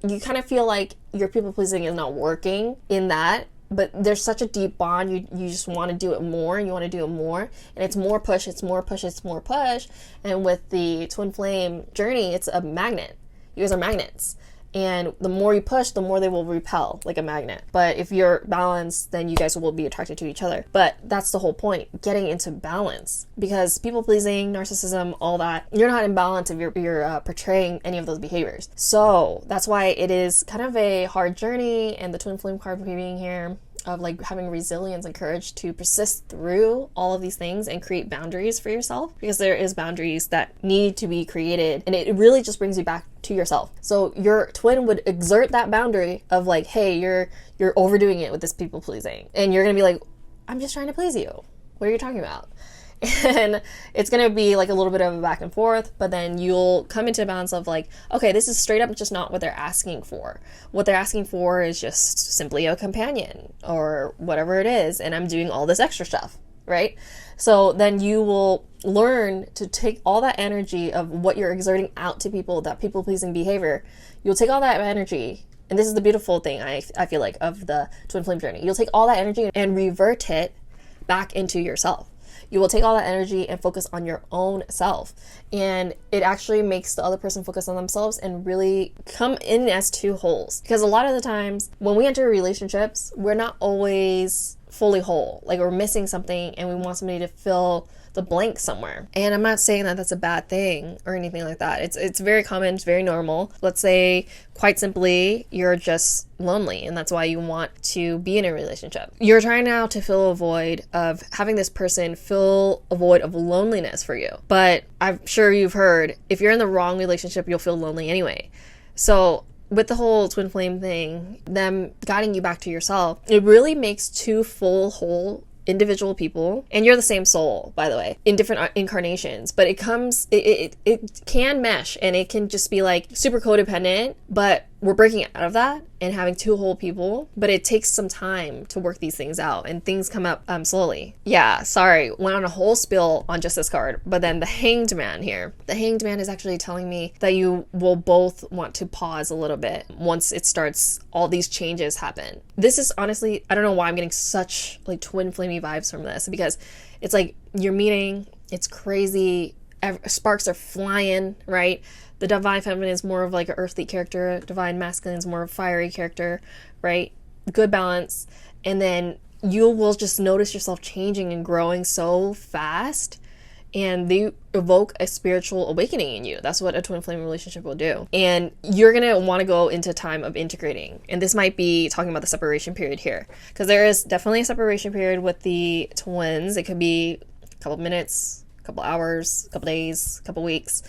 A: you kind of feel like your people pleasing is not working in that, but there's such a deep bond. You just want to do it more, and you want to do it more, and it's more push, it's more push, it's more push. And with the twin flame journey, it's a magnet. You guys are magnets. And the more you push, the more they will repel like a magnet. But if you're balanced, then you guys will be attracted to each other. But that's the whole point, getting into balance. Because people pleasing, narcissism, all that, you're not in balance if you're portraying any of those behaviors. So that's why it is kind of a hard journey, and the twin flame card being here of like having resilience and courage to persist through all of these things and create boundaries for yourself, because there is boundaries that need to be created, and it really just brings you back to yourself. So your twin would exert that boundary of like, hey, you're overdoing it with this people pleasing, and you're gonna be like, I'm just trying to please you, what are you talking about? And it's going to be like a little bit of a back and forth, but then you'll come into a balance of like, okay, this is straight up just not what they're asking for. What they're asking for is just simply a companion or whatever it is, and I'm doing all this extra stuff, right? So then you will learn to take all that energy of what you're exerting out to people, that people-pleasing behavior. You'll take all that energy, and this is the beautiful thing I feel like of the twin flame journey. You'll take all that energy and revert it back into yourself. You will take all that energy and focus on your own self. And it actually makes the other person focus on themselves and really come in as two wholes. Because a lot of the times when we enter relationships, we're not always fully whole. Like we're missing something and we want somebody to fill the blank somewhere. And I'm not saying that that's a bad thing or anything like that. It's very common, it's very normal. Let's say, quite simply, you're just lonely and that's why you want to be in a relationship. You're trying now to fill a void of having this person fill a void of loneliness for you. But I'm sure you've heard, if you're in the wrong relationship, you'll feel lonely anyway. So with the whole twin flame thing, them guiding you back to yourself, it really makes two full, whole individual people, and you're the same soul, by the way, in different incarnations, but it can mesh, and it can just be like super codependent, but we're breaking out of that and having two whole people. But it takes some time to work these things out, and things come up slowly. Yeah, sorry, went on a whole spill on just this card, but then the Hanged Man here. The Hanged Man is actually telling me that you will both want to pause a little bit once it starts, all these changes happen. This is honestly, I don't know why I'm getting such like twin flamey vibes from this, because it's like you're meeting, it's crazy, sparks are flying, right? The divine feminine is more of like an earthly character. Divine masculine is more of a fiery character, right? Good balance. And then you will just notice yourself changing and growing so fast. And they evoke a spiritual awakening in you. That's what a twin flame relationship will do. And you're going to want to go into time of integrating. And this might be talking about the separation period here, because there is definitely a separation period with the twins. It could be a couple minutes, a couple hours, a couple days, a couple weeks.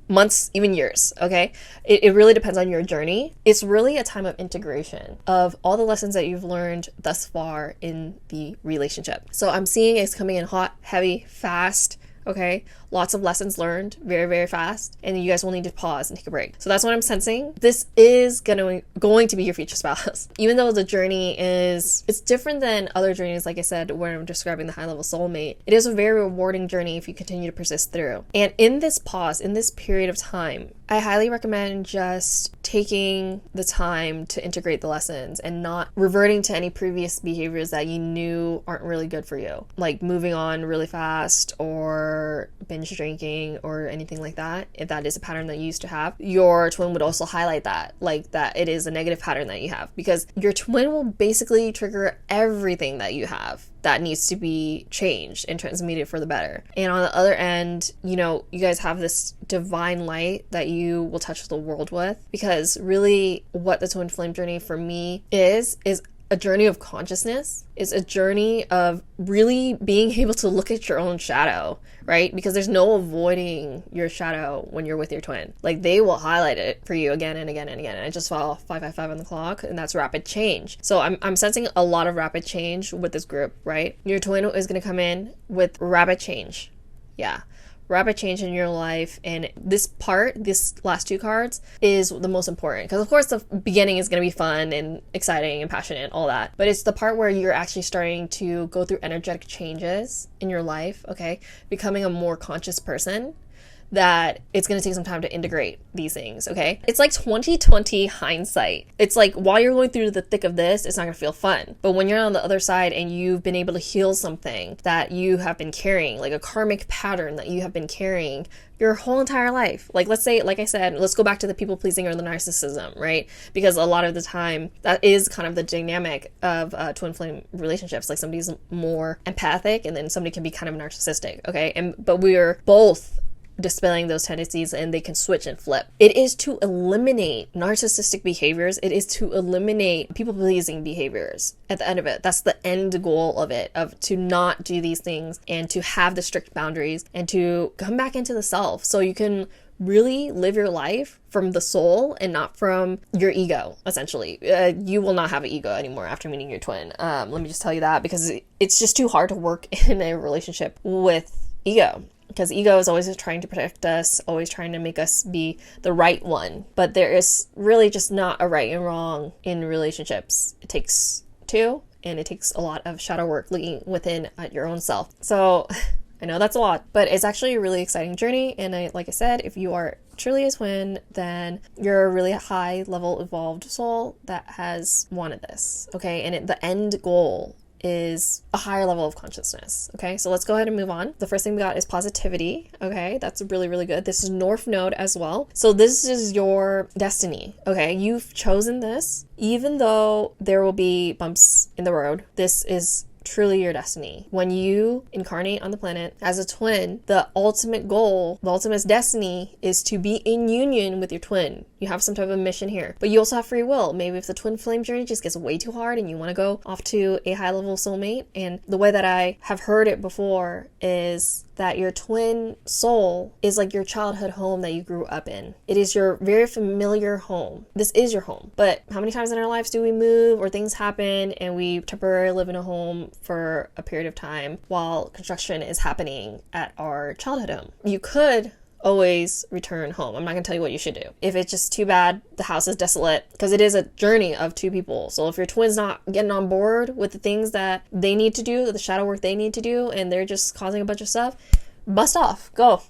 A: months, even years, okay? It really depends on your journey. It's really a time of integration of all the lessons that you've learned thus far in the relationship. So I'm seeing it's coming in hot, heavy, fast, okay? Lots of lessons learned very, very fast, and you guys will need to pause and take a break. So that's what I'm sensing. This is going to be your future spouse. Even though the journey it's different than other journeys, like I said, where I'm describing the high-level soulmate. It is a very rewarding journey if you continue to persist through. And in this pause, in this period of time, I highly recommend just taking the time to integrate the lessons and not reverting to any previous behaviors that you knew aren't really good for you, like moving on really fast or binge drinking or anything like that. If that is a pattern that you used to have, your twin would also highlight that, like that it is a negative pattern that you have, because your twin will basically trigger everything that you have that needs to be changed and transmuted for the better. And on the other end, you know, you guys have this divine light that you will touch the world with, because really what the twin flame journey for me is a journey of consciousness. It's a journey of really being able to look at your own shadow, right? Because there's no avoiding your shadow when you're with your twin. Like, they will highlight it for you again and again and again. And I just saw 555 on the clock, and that's rapid change. So I'm sensing a lot of rapid change with this group, right? Your twin is going to come in with rapid change. Yeah. Rapid change in your life, and this last two cards is the most important, because of course the beginning is going to be fun and exciting and passionate, all that, but it's the part where you're actually starting to go through energetic changes in your life, okay, becoming a more conscious person, that it's going to take some time to integrate these things, okay? It's like 2020 hindsight. It's like while you're going through the thick of this, it's not going to feel fun. But when you're on the other side and you've been able to heal something that you have been carrying, like a karmic pattern that you have been carrying your whole entire life. Like, let's say, like I said, let's go back to the people pleasing or the narcissism, right? Because a lot of the time that is kind of the dynamic of twin flame relationships. Like, somebody's more empathic and then somebody can be kind of narcissistic, okay? But we are both dispelling those tendencies, and they can switch and flip. It is to eliminate narcissistic behaviors. It is to eliminate people-pleasing behaviors at the end of it. That's the end goal of it, of to not do these things and to have the strict boundaries and to come back into the self so you can really live your life from the soul and not from your ego, essentially. You will not have an ego anymore after meeting your twin. Let me just tell you that, because it's just too hard to work in a relationship with ego. Because ego is always trying to protect us, always trying to make us be the right one. But there is really just not a right and wrong in relationships. It takes two, and it takes a lot of shadow work looking within at your own self. So I know that's a lot, but it's actually a really exciting journey. And like I said, if you are truly a twin, then you're a really high level evolved soul that has wanted this, okay? And the end goal is a higher level of consciousness, okay? So let's go ahead and move on. The first thing we got is positivity, okay? That's really, really good. This is North Node as well. So this is your destiny, okay? You've chosen this. Even though there will be bumps in the road, this is truly your destiny. When you incarnate on the planet as a twin, the ultimate goal, the ultimate destiny is to be in union with your twin. You have some type of mission here, but you also have free will. Maybe if the twin flame journey just gets way too hard and you want to go off to a high level soulmate, and the way that I have heard it before is that your twin soul is like your childhood home that you grew up in. It is your very familiar home. This is your home. But how many times in our lives do we move or things happen and we temporarily live in a home for a period of time while construction is happening at our childhood home? You could always return home. I'm not going to tell you what you should do. If it's just too bad, the house is desolate, because it is a journey of two people. So if your twin's not getting on board with the things that they need to do, the shadow work they need to do, and they're just causing a bunch of stuff, bust off, go.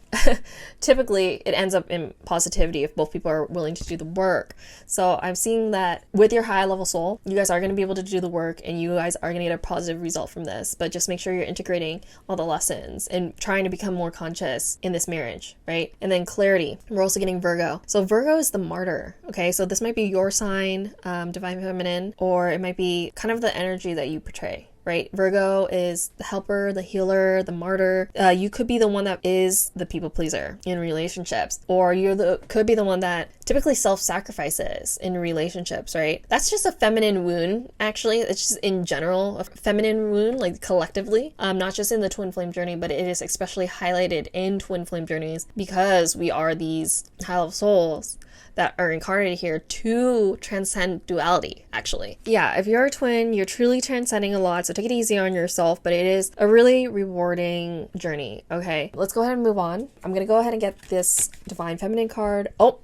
A: Typically, it ends up in positivity if both people are willing to do the work. So I'm seeing that with your high level soul, you guys are going to be able to do the work and you guys are going to get a positive result from this. But just make sure you're integrating all the lessons and trying to become more conscious in this marriage, right? And then clarity. We're also getting Virgo. So Virgo is the martyr, okay? So this might be your sign, divine feminine, or it might be kind of the energy that you portray, right? Virgo is the helper, the healer, the martyr. You could be the one that is the people pleaser in relationships, or could be the one that typically self-sacrifices in relationships, right? That's just a feminine wound, actually. It's just in general a feminine wound, like collectively, not just in the twin flame journey, but it is especially highlighted in twin flame journeys because we are these high-level souls that are incarnated here to transcend duality, actually. Yeah, if you're a twin, you're truly transcending a lot, so take it easy on yourself, but it is a really rewarding journey, okay? Let's go ahead and move on. I'm gonna go ahead and get this Divine Feminine card. Oh,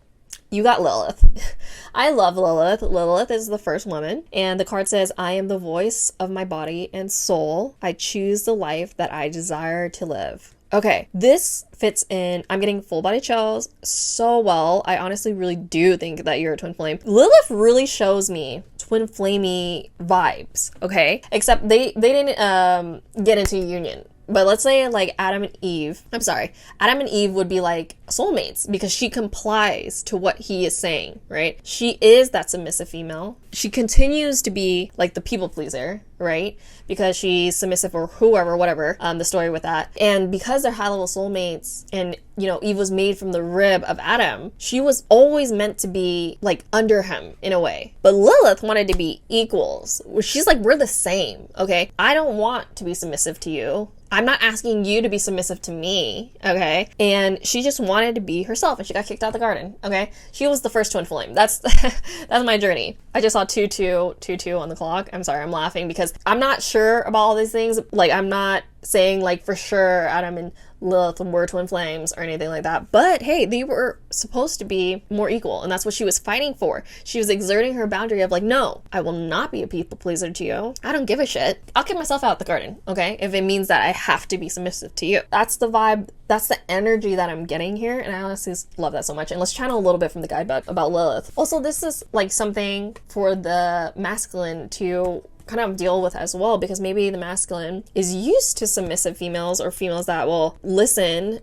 A: you got Lilith. I love Lilith. Lilith is the first woman, and the card says, I am the voice of my body and soul. I choose the life that I desire to live. Okay, this fits in. I'm getting full body chills so well. I honestly really do think that you're a twin flame. Lilith really shows me twin flamey vibes, okay? Except they didn't get into union. But let's say like Adam and Eve would be like soulmates because she complies to what he is saying, right? She is that submissive female. She continues to be like the people pleaser, right? Because she's submissive or whoever, whatever, the story with that. And because they're high level soulmates and, you know, Eve was made from the rib of Adam, she was always meant to be like under him in a way. But Lilith wanted to be equals. She's like, we're the same, okay? I don't want to be submissive to you. I'm not asking you to be submissive to me, okay? And she just wanted to be herself, and she got kicked out of the garden, okay? She was the first twin flame. That's that's my journey. I just saw 2-2 on the clock. I'm sorry, I'm laughing because I'm not sure about all these things. Like, I'm not saying like for sure Adam and Lilith were twin flames or anything like that, but hey, they were supposed to be more equal, and that's what she was fighting for. She was exerting her boundary of like, no, I will not be a people pleaser to you. I don't give a shit. I'll kick myself out the garden, okay, if it means that I have to be submissive to you. That's the vibe, that's the energy that I'm getting here, and I honestly love that so much. And let's channel a little bit from the guidebook about Lilith. Also, this is like something for the masculine to kind of deal with as well, because maybe the masculine is used to submissive females or females that will listen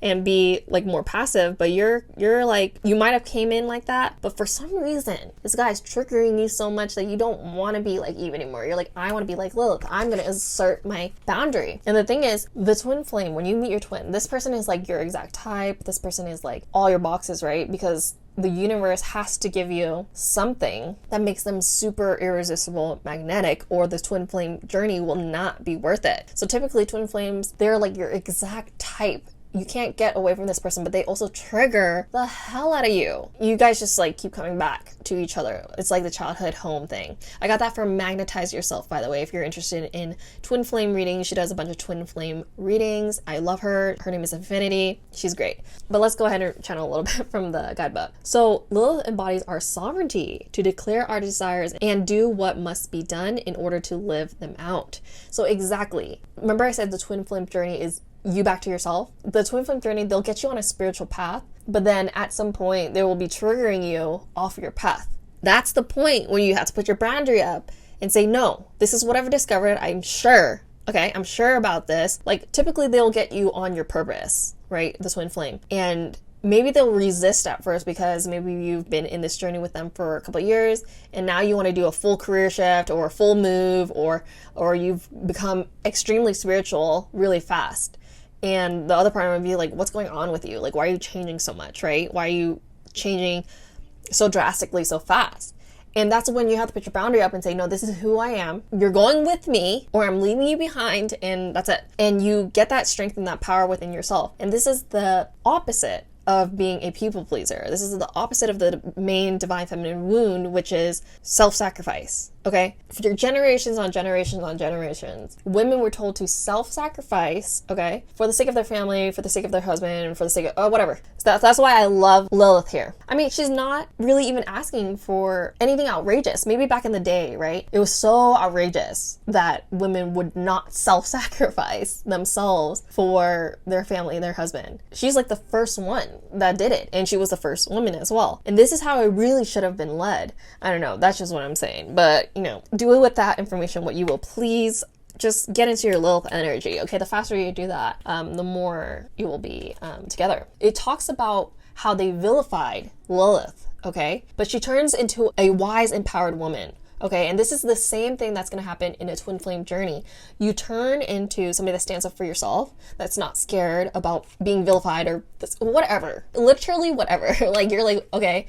A: and be like more passive, but you're like, you might have came in like that, but for some reason this guy's triggering you so much that you don't want to be like Eve anymore. You're like, I want to be like Lilith. I'm gonna assert my boundary. And the thing is, the twin flame, when you meet your twin, this person is like your exact type. This person is like all your boxes, right? Because the universe has to give you something that makes them super irresistible magnetic, or the twin flame journey will not be worth it. So typically twin flames, they're like your exact type. You can't get away from this person, but they also trigger the hell out of you. You guys just like keep coming back to each other. It's like the childhood home thing. I got that from Magnetize Yourself, by the way. If you're interested in twin flame readings, she does a bunch of twin flame readings. I love her. Her name is Infinity. She's great. But let's go ahead and channel a little bit from the guidebook. So Lilith embodies our sovereignty to declare our desires and do what must be done in order to live them out. So exactly. Remember I said the twin flame journey is you back to yourself. The twin flame journey, they'll get you on a spiritual path, but then at some point they will be triggering you off your path. That's the point when you have to put your boundary up and say, no, this is what I've discovered. I'm sure, okay, I'm sure about this. Like typically they'll get you on your purpose, right? The twin flame. And maybe they'll resist at first because maybe you've been in this journey with them for a couple of years and now you want to do a full career shift or a full move, or you've become extremely spiritual really fast. And the other partner would be like, what's going on with you? Like, why are you changing so much, right? Why are you changing so drastically so fast? And that's when you have to put your boundary up and say, no, this is who I am. You're going with me or I'm leaving you behind, and that's it. And you get that strength and that power within yourself. And this is the opposite of being a people pleaser. This is the opposite of the main divine feminine wound, which is self-sacrifice. Okay, for generations on generations on generations, women were told to self-sacrifice, okay, for the sake of their family, for the sake of their husband, for the sake of, whatever. So that's why I love Lilith here. I mean, she's not really even asking for anything outrageous. Maybe back in the day, right? It was so outrageous that women would not self-sacrifice themselves for their family, their husband. She's like the first one that did it, and she was the first woman as well. And this is how it really should have been led. I don't know, that's just what I'm saying. But you know, do it with that information what you will. Please just get into your Lilith energy, okay? The faster you do that, the more you will be together. It talks about how they vilified Lilith, okay? But she turns into a wise, empowered woman, Okay, and this is the same thing that's going to happen in a twin flame journey. You turn into somebody that stands up for yourself, that's not scared about being vilified or whatever, literally whatever. Like, you're like, okay,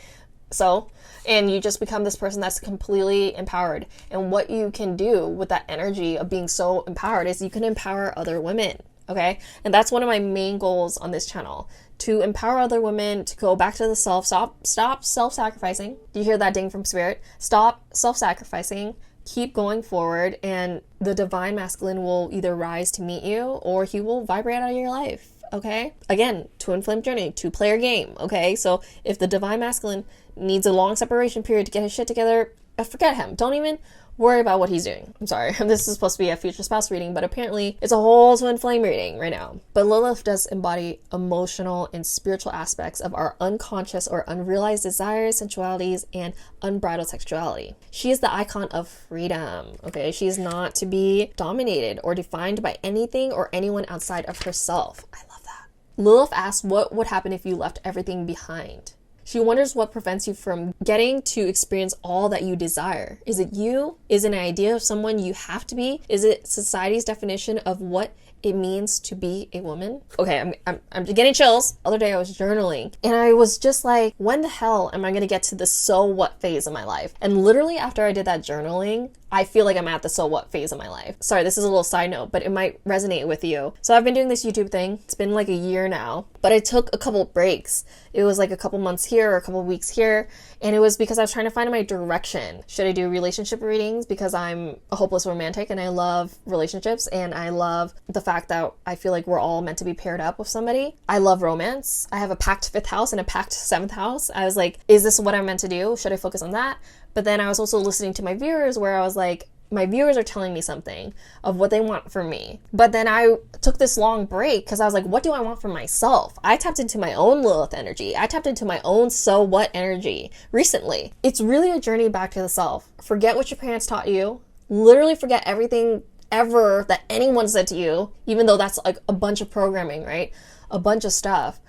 A: so, and you just become this person that's completely empowered. And what you can do with that energy of being so empowered is you can empower other women. Okay, and that's one of my main goals on this channel, to empower other women to go back to the self. Stop self-sacrificing. Do you hear that ding from spirit? Stop self-sacrificing. Keep going forward, and the divine masculine will either rise to meet you or he will vibrate out of your life. Okay, again, twin flame journey, 2-player game. Okay, so if the divine masculine needs a long separation period to get his shit together, forget him. Don't even worry about what he's doing. I'm sorry, this is supposed to be a future spouse reading, but apparently it's a whole twin flame reading right now. But Lilith does embody emotional and spiritual aspects of our unconscious or unrealized desires, sensualities, and unbridled sexuality. She is the icon of freedom, okay? She is not to be dominated or defined by anything or anyone outside of herself. I love that. Lilith asks what would happen if you left everything behind. She wonders what prevents you from getting to experience all that you desire. Is it you? Is it an idea of someone you have to be? Is it society's definition of what it means to be a woman? Okay, I'm getting chills. The other day I was journaling and I was just like, when the hell am I going to get to the so what phase of my life? And literally after I did that journaling, I feel like I'm at the so what phase of my life. Sorry, this is a little side note, but it might resonate with you. So I've been doing this YouTube thing. It's been like a year now, but I took a couple breaks. It was like a couple months here or a couple weeks here. And it was because I was trying to find my direction. Should I do relationship readings? Because I'm a hopeless romantic and I love relationships and I love the fact that I feel like we're all meant to be paired up with somebody. I love romance. I have a packed 5th house and a packed 7th house. I was like, is this what I'm meant to do? Should I focus on that? But then I was also listening to my viewers where I was like, my viewers are telling me something of what they want from me. But then I took this long break because I was like, what do I want for myself? I tapped into my own Lilith energy. I tapped into my own so what energy recently. It's really a journey back to the self. Forget what your parents taught you. Literally forget everything ever that anyone said to you, even though that's like a bunch of programming, right? A bunch of stuff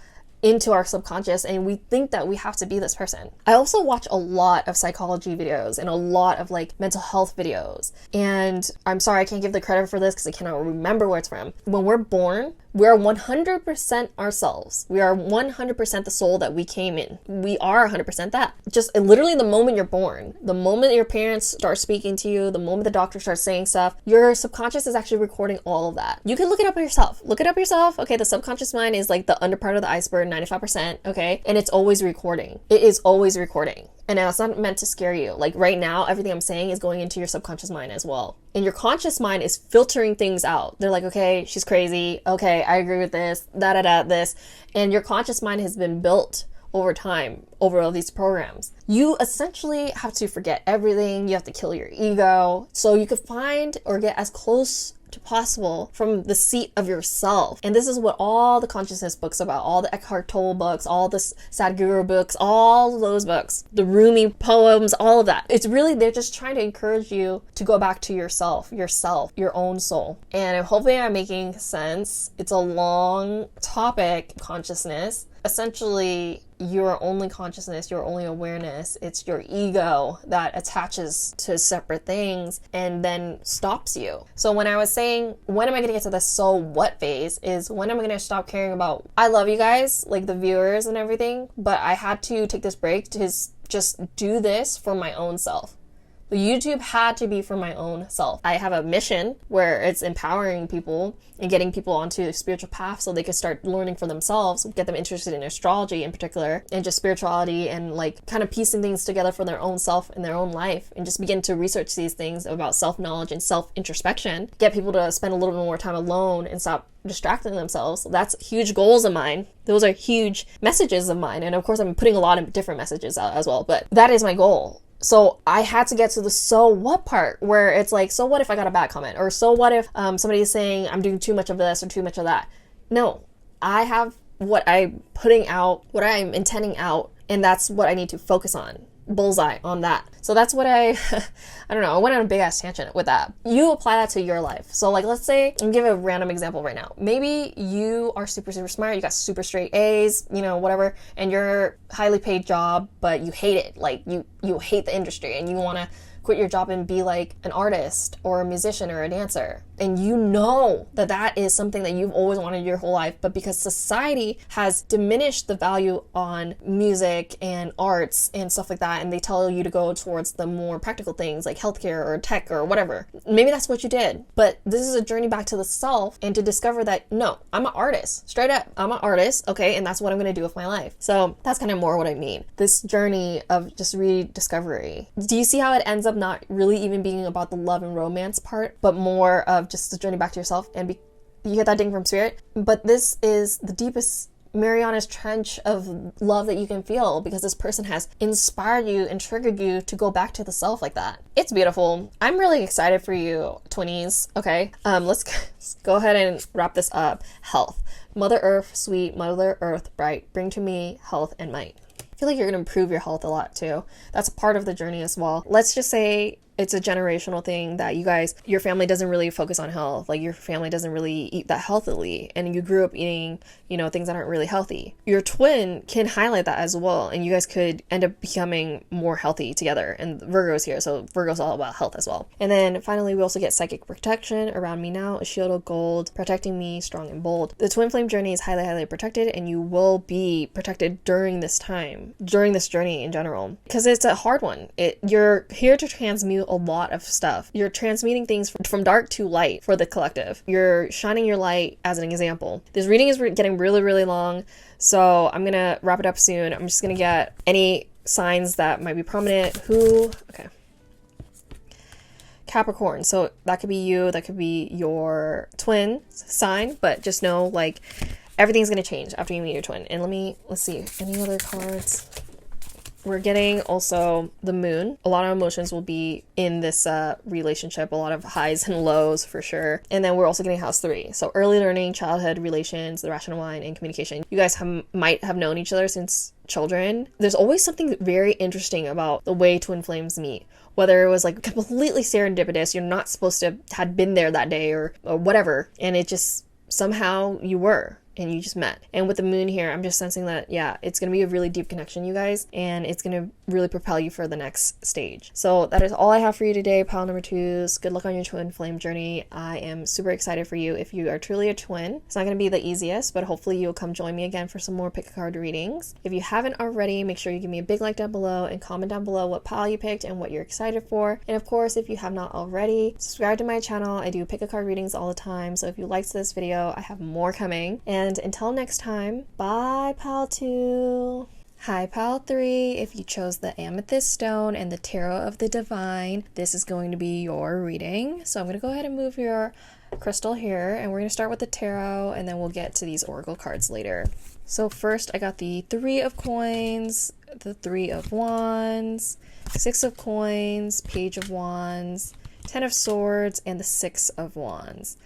A: into our subconscious, and we think that we have to be this person. I also watch a lot of psychology videos and a lot of like mental health videos. And I'm sorry, I can't give the credit for this because I cannot remember where it's from. When we're born, we are 100% ourselves. We are 100% the soul that we came in. We are 100% that. Just literally the moment you're born, the moment your parents start speaking to you, the moment the doctor starts saying stuff, your subconscious is actually recording all of that. You can look it up yourself. Look it up yourself. Okay, the subconscious mind is like the under part of the iceberg, 95%, okay? And it's always recording. It is always recording. And it's not meant to scare you. Like right now, everything I'm saying is going into your subconscious mind as well. And your conscious mind is filtering things out. They're like, okay, she's crazy. Okay, I agree with this, this. And your conscious mind has been built over time, over all these programs. You essentially have to forget everything. You have to kill your ego so you could find or get as close to possible from the seat of yourself. And this is what all the consciousness books about, all the Eckhart Tolle books, all the Sadhguru books, all of those books, the Rumi poems, all of that. It's really, they're just trying to encourage you to go back to yourself, your own soul. And hopefully I'm making sense. It's a long topic, consciousness. Essentially, your only consciousness, your only awareness, it's your ego that attaches to separate things and then stops you. So when I was saying, when am I going to get to the so what phase, is when am I going to stop caring about, I love you guys, like the viewers and everything, but I had to take this break to just do this for my own self. The YouTube had to be for my own self. I have a mission where it's empowering people and getting people onto a spiritual path so they can start learning for themselves, get them interested in astrology in particular, and just spirituality and like kind of piecing things together for their own self and their own life, and just begin to research these things about self-knowledge and self-introspection, get people to spend a little bit more time alone and stop distracting themselves. That's huge goals of mine. Those are huge messages of mine. And of course, I'm putting a lot of different messages out as well, but that is my goal. So I had to get to the so what part where it's like, so what if I got a bad comment? Or so what if somebody is saying I'm doing too much of this or too much of that? No, I have what I'm putting out, what I'm intending out, and that's what I need to focus on. Bullseye on that. So that's what I don't know, I went on a big ass tangent with that. You apply that to your life. So like, let's say, I'm give a random example right now. Maybe you are super, super smart, you got super straight A's, you know, whatever, and you're highly paid job, but you hate it. Like you hate the industry and you want to quit your job and be like an artist or a musician or a dancer. And you know that that is something that you've always wanted your whole life, but because society has diminished the value on music and arts and stuff like that, and they tell you to go towards the more practical things like healthcare or tech or whatever, maybe that's what you did. But this is a journey back to the self and to discover that, no, I'm an artist. Straight up, I'm an artist, okay? And that's what I'm going to do with my life. So that's kind of more what I mean. This journey of just rediscovery. Do you see how it ends up not really even being about the love and romance part, but more of just the journey back to yourself, and you get that ding from spirit? But this is the deepest Mariana's Trench of love that you can feel, because this person has inspired you and triggered you to go back to the self like that. It's beautiful. I'm really excited for you, twinnies. Okay, let's go ahead and wrap this up. Health. Mother Earth, sweet Mother Earth, bright, bring to me health and might. I feel like you're going to improve your health a lot too. That's part of the journey as well. Let's just say it's a generational thing that your family doesn't really focus on health. Like, your family doesn't really eat that healthily, and you grew up eating, things that aren't really healthy. Your twin can highlight that as well, and you guys could end up becoming more healthy together. And Virgo's here, so Virgo's all about health as well. And then finally, we also get psychic protection. Around me now, a shield of gold, protecting me, strong and bold. The twin flame journey is highly, highly protected, and you will be protected during this journey in general, because it's a hard one. You're here to transmute a lot of stuff. You're transmuting things from dark to light for the collective. You're shining your light as an example. This reading is getting really, really long, so I'm gonna wrap it up soon. I'm just gonna get any signs that might be prominent. Okay. Capricorn. So that could be you, that could be your twin sign, but just know, like, everything's gonna change after you meet your twin. And let's see, any other cards? We're getting also the moon. A lot of emotions will be in this relationship, a lot of highs and lows for sure. And then we're also getting house 3. So early learning, childhood, relations, the rational mind, and communication. You guys might have known each other since children. There's always something very interesting about the way twin flames meet. Whether it was like completely serendipitous, you're not supposed to have been there that day or whatever. And it just, somehow you were. And you just met. And with the moon here, I'm just sensing that, yeah, it's going to be a really deep connection, you guys, and it's going to really propel you for the next stage. So that is all I have for you today, pile number 2s. Good luck on your twin flame journey. I am super excited for you if you are truly a twin. It's not going to be the easiest, but hopefully you'll come join me again for some more pick a card readings. If you haven't already, make sure you give me a big like down below and comment down below what pile you picked and what you're excited for. And of course, if you have not already, subscribe to my channel. I do pick a card readings all the time. So if you liked this video, I have more coming. And until next time, bye, pile 2. Hi, pile 3. If you chose the Amethyst stone and the Tarot of the Divine, this is going to be your reading. So I'm going to go ahead and move your crystal here, and we're going to start with the tarot, and then we'll get to these oracle cards later. So first, I got the 3 of coins, the 3 of wands, 6 of coins, page of wands, 10 of swords, and the 6 of wands.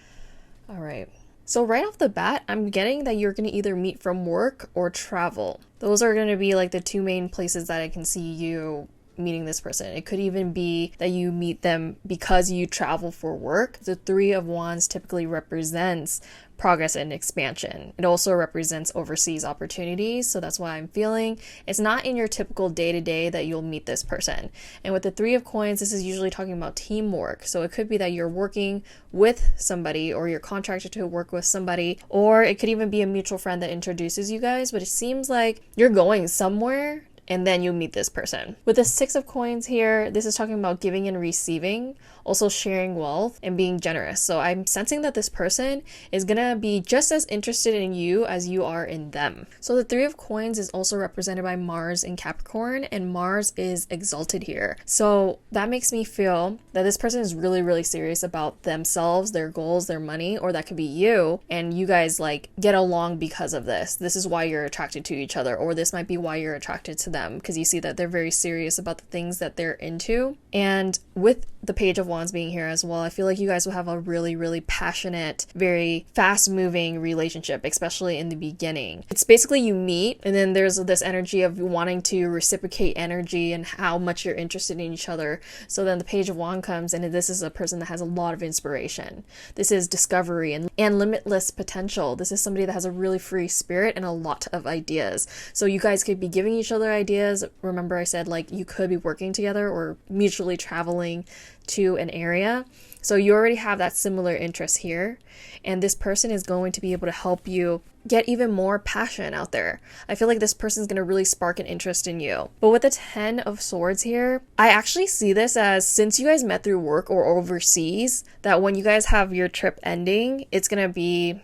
A: All right. So right off the bat, I'm getting that you're going to either meet from work or travel. Those are going to be like the 2 main places that I can see you meeting this person. It could even be that you meet them because you travel for work. The 3 of wands typically represents progress and expansion. It also represents overseas opportunities, so that's why I'm feeling it's not in your typical day-to-day that you'll meet this person. And with the 3 of coins, this is usually talking about teamwork. So it could be that you're working with somebody, or you're contracted to work with somebody, or it could even be a mutual friend that introduces you guys, but it seems like you're going somewhere and then you meet this person. With the 6 of coins here, this is talking about giving and receiving, also sharing wealth and being generous. So I'm sensing that this person is gonna be just as interested in you as you are in them. So the 3 of coins is also represented by Mars in Capricorn, and Mars is exalted here. So that makes me feel that this person is really, really serious about themselves, their goals, their money, or that could be you, and you guys like get along because of this. This is why you're attracted to each other, or this might be why you're attracted to them, because you see that they're very serious about the things that they're into. And with the page of wands Wands being here as well, I feel like you guys will have a really, really passionate, very fast-moving relationship, especially in the beginning. It's basically you meet, and then there's this energy of wanting to reciprocate energy and how much you're interested in each other. So then the Page of Wands comes, and this is a person that has a lot of inspiration. This is discovery and limitless potential. This is somebody that has a really free spirit and a lot of ideas. So you guys could be giving each other ideas. Remember I said like you could be working together or mutually traveling to an area. So you already have that similar interest here, and this person is going to be able to help you get even more passion out there. I feel like this person is going to really spark an interest in you. But with the 10 of Swords here, I actually see this as, since you guys met through work or overseas, that when you guys have your trip ending, it's going to be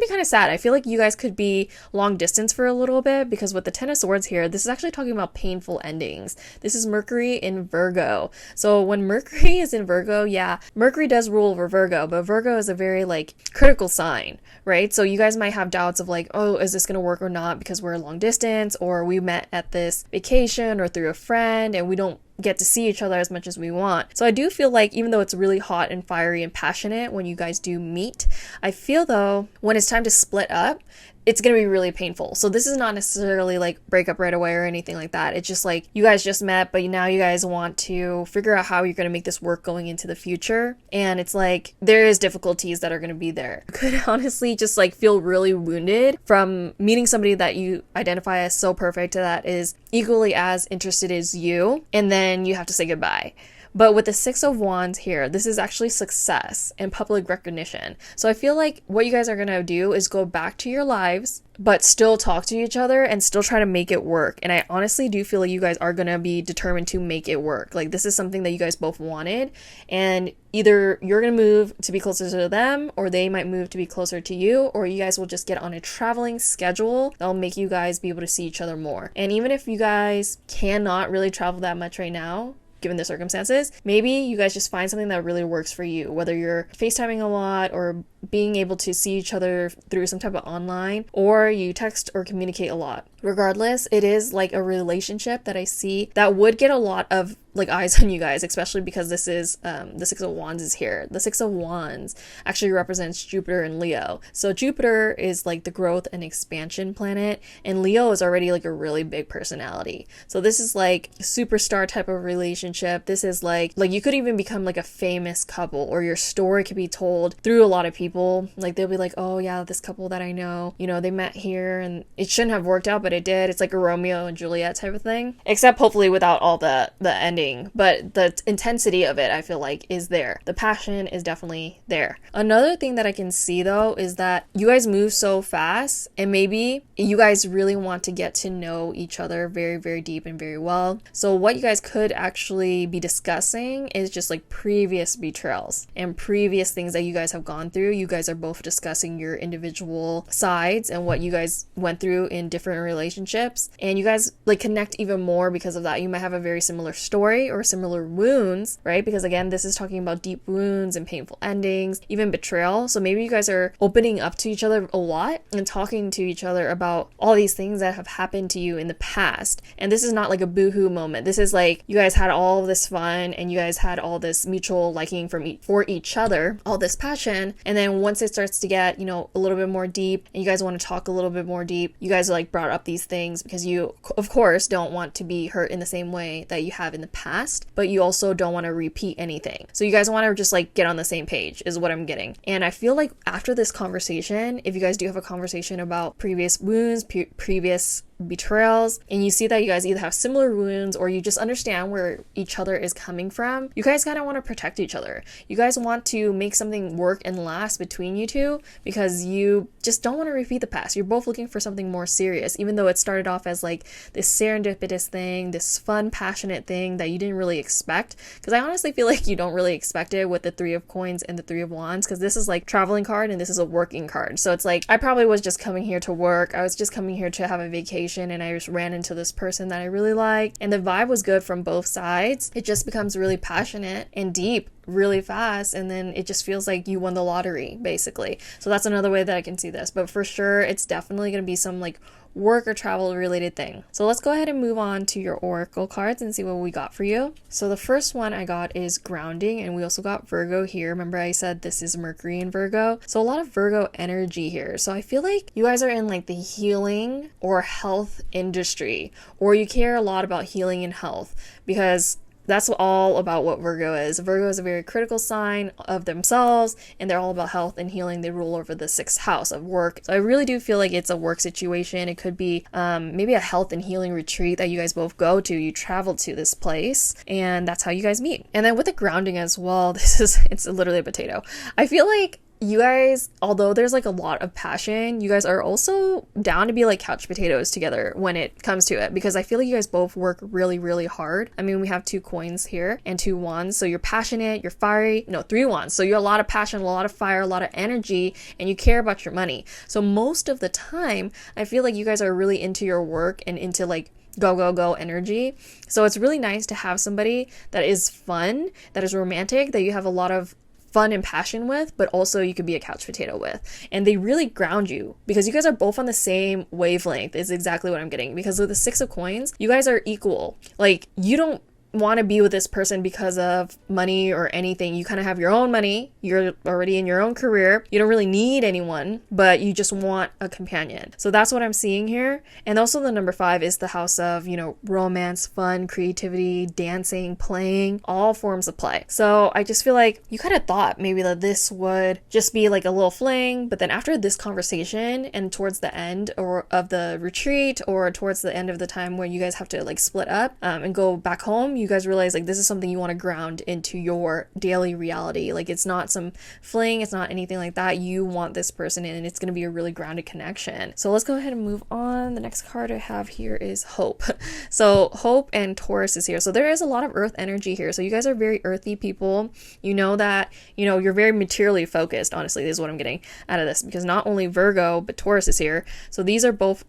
A: kind of sad. I feel like you guys could be long distance for a little bit, because with the 10 of Swords here, this is actually talking about painful endings. This is Mercury in Virgo. So when Mercury is in Virgo, yeah, Mercury does rule over Virgo, but Virgo is a very like critical sign, right? So you guys might have doubts of like, oh, is this going to work or not because we're long distance, or we met at this vacation or through a friend and we don't get to see each other as much as we want. So I do feel like even though it's really hot and fiery and passionate when you guys do meet, I feel though when it's time to split up, it's going to be really painful. So this is not necessarily like break up right away or anything like that. It's just like you guys just met, but now you guys want to figure out how you're going to make this work going into the future. And it's like there is difficulties that are going to be there. You could honestly just like feel really wounded from meeting somebody that you identify as so perfect, that is equally as interested as you, and then you have to say goodbye. But with the 6 of Wands here, this is actually success and public recognition. So I feel like what you guys are going to do is go back to your lives, but still talk to each other and still try to make it work. And I honestly do feel like you guys are going to be determined to make it work. Like this is something that you guys both wanted, and either you're going to move to be closer to them, or they might move to be closer to you, or you guys will just get on a traveling schedule that'll make you guys be able to see each other more. And even if you guys cannot really travel that much right now, given the circumstances, maybe you guys just find something that really works for you, whether you're FaceTiming a lot or being able to see each other through some type of online, or you text or communicate a lot. Regardless, it is like a relationship that I see that would get a lot of like eyes on you guys, especially because this is the 6 of Wands is here. The 6 of Wands actually represents Jupiter and Leo. So Jupiter is like the growth and expansion planet, and Leo is already like a really big personality. So this is like a superstar type of relationship. This is like you could even become like a famous couple, or your story could be told through a lot of people. Like they'll be like, oh yeah, this couple that I know, you know, they met here and it shouldn't have worked out, but it did. It's like a Romeo and Juliet type of thing, except hopefully without all the ending. But the intensity of it, I feel like, is there. The passion is definitely there. Another thing that I can see though is that you guys move so fast, and maybe you guys really want to get to know each other very, very deep and very well. So what you guys could actually be discussing is just like previous betrayals and previous things that you guys have gone through. You guys are both discussing your individual sides and what you guys went through in different relationships, and you guys like connect even more because of that. You might have a very similar story or similar wounds, right? Because again, this is talking about deep wounds and painful endings, even betrayal. So maybe you guys are opening up to each other a lot and talking to each other about all these things that have happened to you in the past. And this is not like a boohoo moment. This is like you guys had all this fun and you guys had all this mutual liking for each other, all this passion. And then once it starts to get, you know, a little bit more deep and you guys want to talk a little bit more deep, you guys like brought up these things because you, of course, don't want to be hurt in the same way that you have in the past, but you also don't want to repeat anything. So you guys want to just like get on the same page is what I'm getting. And I feel like after this conversation, if you guys do have a conversation about previous wounds, previous betrayals, and you see that you guys either have similar wounds or you just understand where each other is coming from, you guys kind of want to protect each other. You guys want to make something work and last between you two because you just don't want to repeat the past. You're both looking for something more serious, even though it started off as like this serendipitous thing, this fun, passionate thing that you didn't really expect. Because I honestly feel like you don't really expect it with the 3 of Coins and the 3 of Wands, because this is like traveling card and this is a working card. So it's like I probably was just coming here to work. I was just coming here to have a vacation, and I just ran into this person that I really liked, and the vibe was good from both sides. It just becomes really passionate and deep really fast, and then it just feels like you won the lottery basically. So that's another way that I can see this. But for sure, it's definitely going to be some like work or travel related thing. So let's go ahead and move on to your oracle cards and see what we got for you. So the first one I got is grounding, and we also got Virgo here. Remember I said this is Mercury in Virgo, so a lot of Virgo energy here. So I feel like you guys are in like the healing or health industry, or you care a lot about healing and health, because that's all about what Virgo is. Virgo is a very critical sign of themselves, and they're all about health and healing. They rule over the 6th house of work. So I really do feel like it's a work situation. It could be maybe a health and healing retreat that you guys both go to. You travel to this place, and that's how you guys meet. And then with the grounding as well, it's literally a potato. I feel like you guys, although there's like a lot of passion, you guys are also down to be like couch potatoes together when it comes to it, because I feel like you guys both work really, really hard. I mean, we have 2 coins here and 2 wands. So you're passionate, you're fiery. No, 3 wands. So you're a lot of passion, a lot of fire, a lot of energy, and you care about your money. So most of the time, I feel like you guys are really into your work and into like go, go, go energy. So it's really nice to have somebody that is fun, that is romantic, that you have a lot of fun and passion with, but also you could be a couch potato with. And they really ground you because you guys are both on the same wavelength is exactly what I'm getting. Because with the 6 of coins, you guys are equal. Like, you don't want to be with this person because of money or anything. You kind of have your own money. You're already in your own career. You don't really need anyone, but you just want a companion. So that's what I'm seeing here. And also the number 5 is the house of, romance, fun, creativity, dancing, playing, all forms of play. So I just feel like you kind of thought maybe that this would just be like a little fling, but then after this conversation and towards the end or of the retreat or towards the end of the time where you guys have to like split up and go back home, you guys realize like this is something you want to ground into your daily reality. Like, it's not some fling, it's not anything like that. You want this person in, and it's going to be a really grounded connection. So let's go ahead and move on. The next card I have here is Hope. So Hope and Taurus is here. So there is a lot of earth energy here. So you guys are very earthy people. You know that, you're very materially focused. Honestly, this is what I'm getting out of this, because not only Virgo, but Taurus is here. So these are both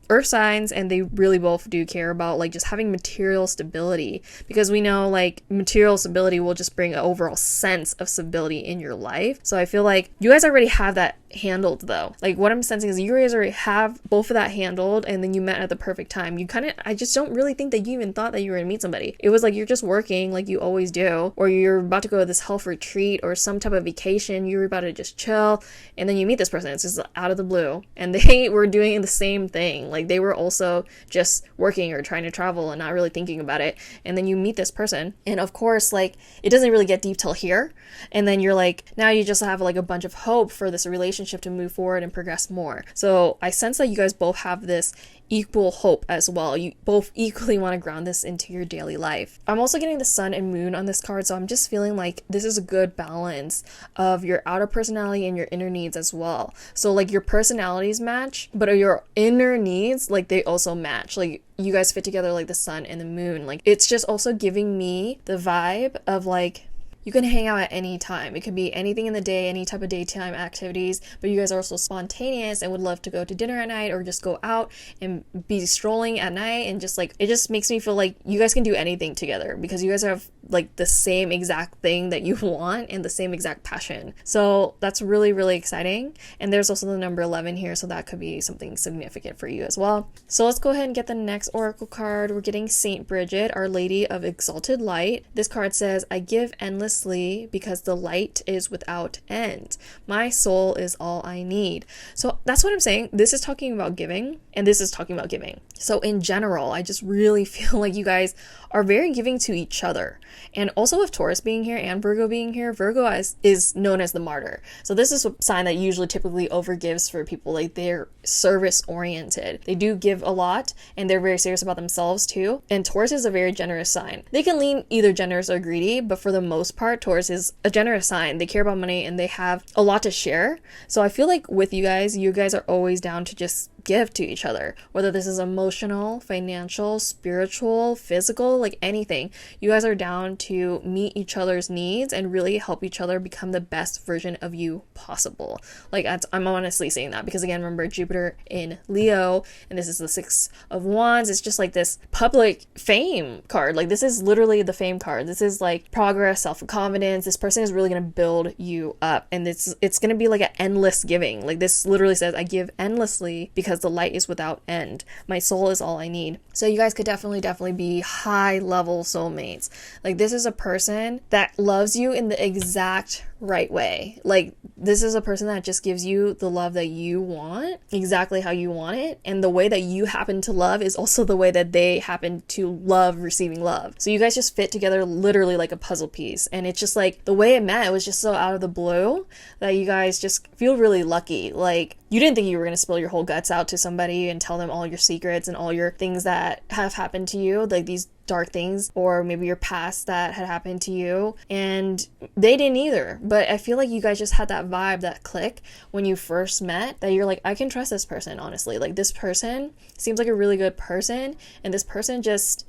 A: earth signs, and they really both do care about like just having material stability, because we know like material stability will just bring an overall sense of stability in your life. So I feel like you guys already have that handled though. Like, what I'm sensing is you guys already have both of that handled, and then you met at the perfect time. I just don't really think that you even thought that you were gonna meet somebody. It was like you're just working like you always do, or you're about to go to this health retreat or some type of vacation, you were about to just chill, and then you meet this person. It's just out of the blue, and they were doing the same thing. Like, they were also just working or trying to travel and not really thinking about it, and then you meet this person, and of course like it doesn't really get deep till here, and then you're like, now you just have like a bunch of hope for this relationship to move forward and progress more. So I sense that you guys both have this equal hope as well. You both equally want to ground this into your daily life. I'm also getting the sun and moon on this card, so I'm just feeling like this is a good balance of your outer personality and your inner needs as well. So like your personalities match, but your inner needs, like they also match. Like, you guys fit together like the sun and the moon. Like, it's just also giving me the vibe of like, you can hang out at any time. It could be anything in the day, any type of daytime activities, but you guys are also spontaneous and would love to go to dinner at night or just go out and be strolling at night, and just like, it just makes me feel like you guys can do anything together because you guys have like the same exact thing that you want and the same exact passion. So that's really, really exciting. And there's also the number 11 here, so that could be something significant for you as well. So let's go ahead and get the next oracle card. We're getting Saint Bridget, Our Lady of Exalted Light. This card says, I give endlessly because the light is without end. My soul is all I need. So that's what I'm saying. This is talking about giving, and this is talking about giving. So in general, I just really feel like you guys are very giving to each other. And also with Taurus being here and Virgo being here, Virgo is known as the martyr. So this is a sign that usually typically overgives for people. Like, they're service oriented. They do give a lot, and they're very serious about themselves too. And Taurus is a very generous sign. They can lean either generous or greedy, but for the most part, Taurus is a generous sign. They care about money and they have a lot to share. So I feel like with you guys are always down to just give to each other, whether this is emotional, financial, spiritual, physical, like anything. You guys are down to meet each other's needs and really help each other become the best version of you possible. Like I'm honestly saying that because again, remember Jupiter in Leo, and this is the Six of Wands. It's just like this public fame card. Like this is literally the fame card. This is like progress, self-confidence. This person is really going to build you up, and it's going to be like an endless giving. Like this literally says, I give endlessly because the light is without end. My soul is all I need. So you guys could definitely be high level soulmates. Like this is a person that loves you in the exact right way. Like this is a person that just gives you the love that you want, exactly how you want it, and the way that you happen to love is also the way that they happen to love receiving love. So you guys just fit together literally like a puzzle piece, and it's just like the way it met, it was just so out of the blue that you guys just feel really lucky. Like you didn't think you were going to spill your whole guts out to somebody and tell them all your secrets and all your things that have happened to you, like these dark things, or maybe your past that had happened to you, and they didn't either. But I feel like you guys just had that vibe, that click when you first met, that you're like, I can trust this person, honestly. Like this person seems like a really good person, and this person just,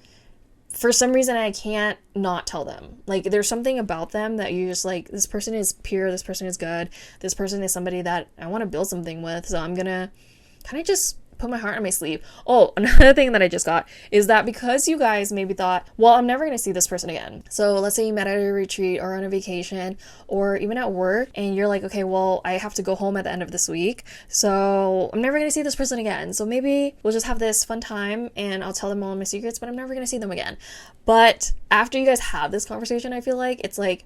A: for some reason, I can't not tell them. Like there's something about them that you just like, this person is pure, this person is good, this person is somebody that I want to build something with, so I'm gonna kind of just put my heart on my sleeve. Oh, another thing that I just got is that because you guys maybe thought, well, I'm never going to see this person again. So let's say you met at a retreat or on a vacation or even at work, and you're like, okay, well, I have to go home at the end of this week, so I'm never going to see this person again. So maybe we'll just have this fun time and I'll tell them all my secrets, but I'm never going to see them again. But after you guys have this conversation, I feel like it's like,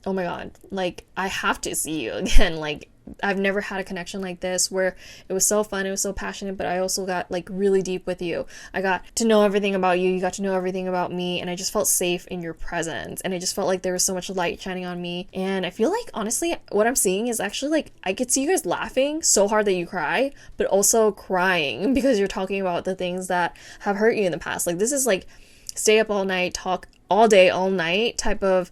A: oh my God, like I have to see you again. Like I've never had a connection like this where it was so fun, it was so passionate, but I also got like really deep with you. I got to know everything about you, you got to know everything about me, and I just felt safe in your presence, and I just felt like there was so much light shining on me. And I feel like honestly what I'm seeing is actually like I could see you guys laughing so hard that you cry, but also crying because you're talking about the things that have hurt you in the past. Like this is like stay up all night, talk all day, all night type of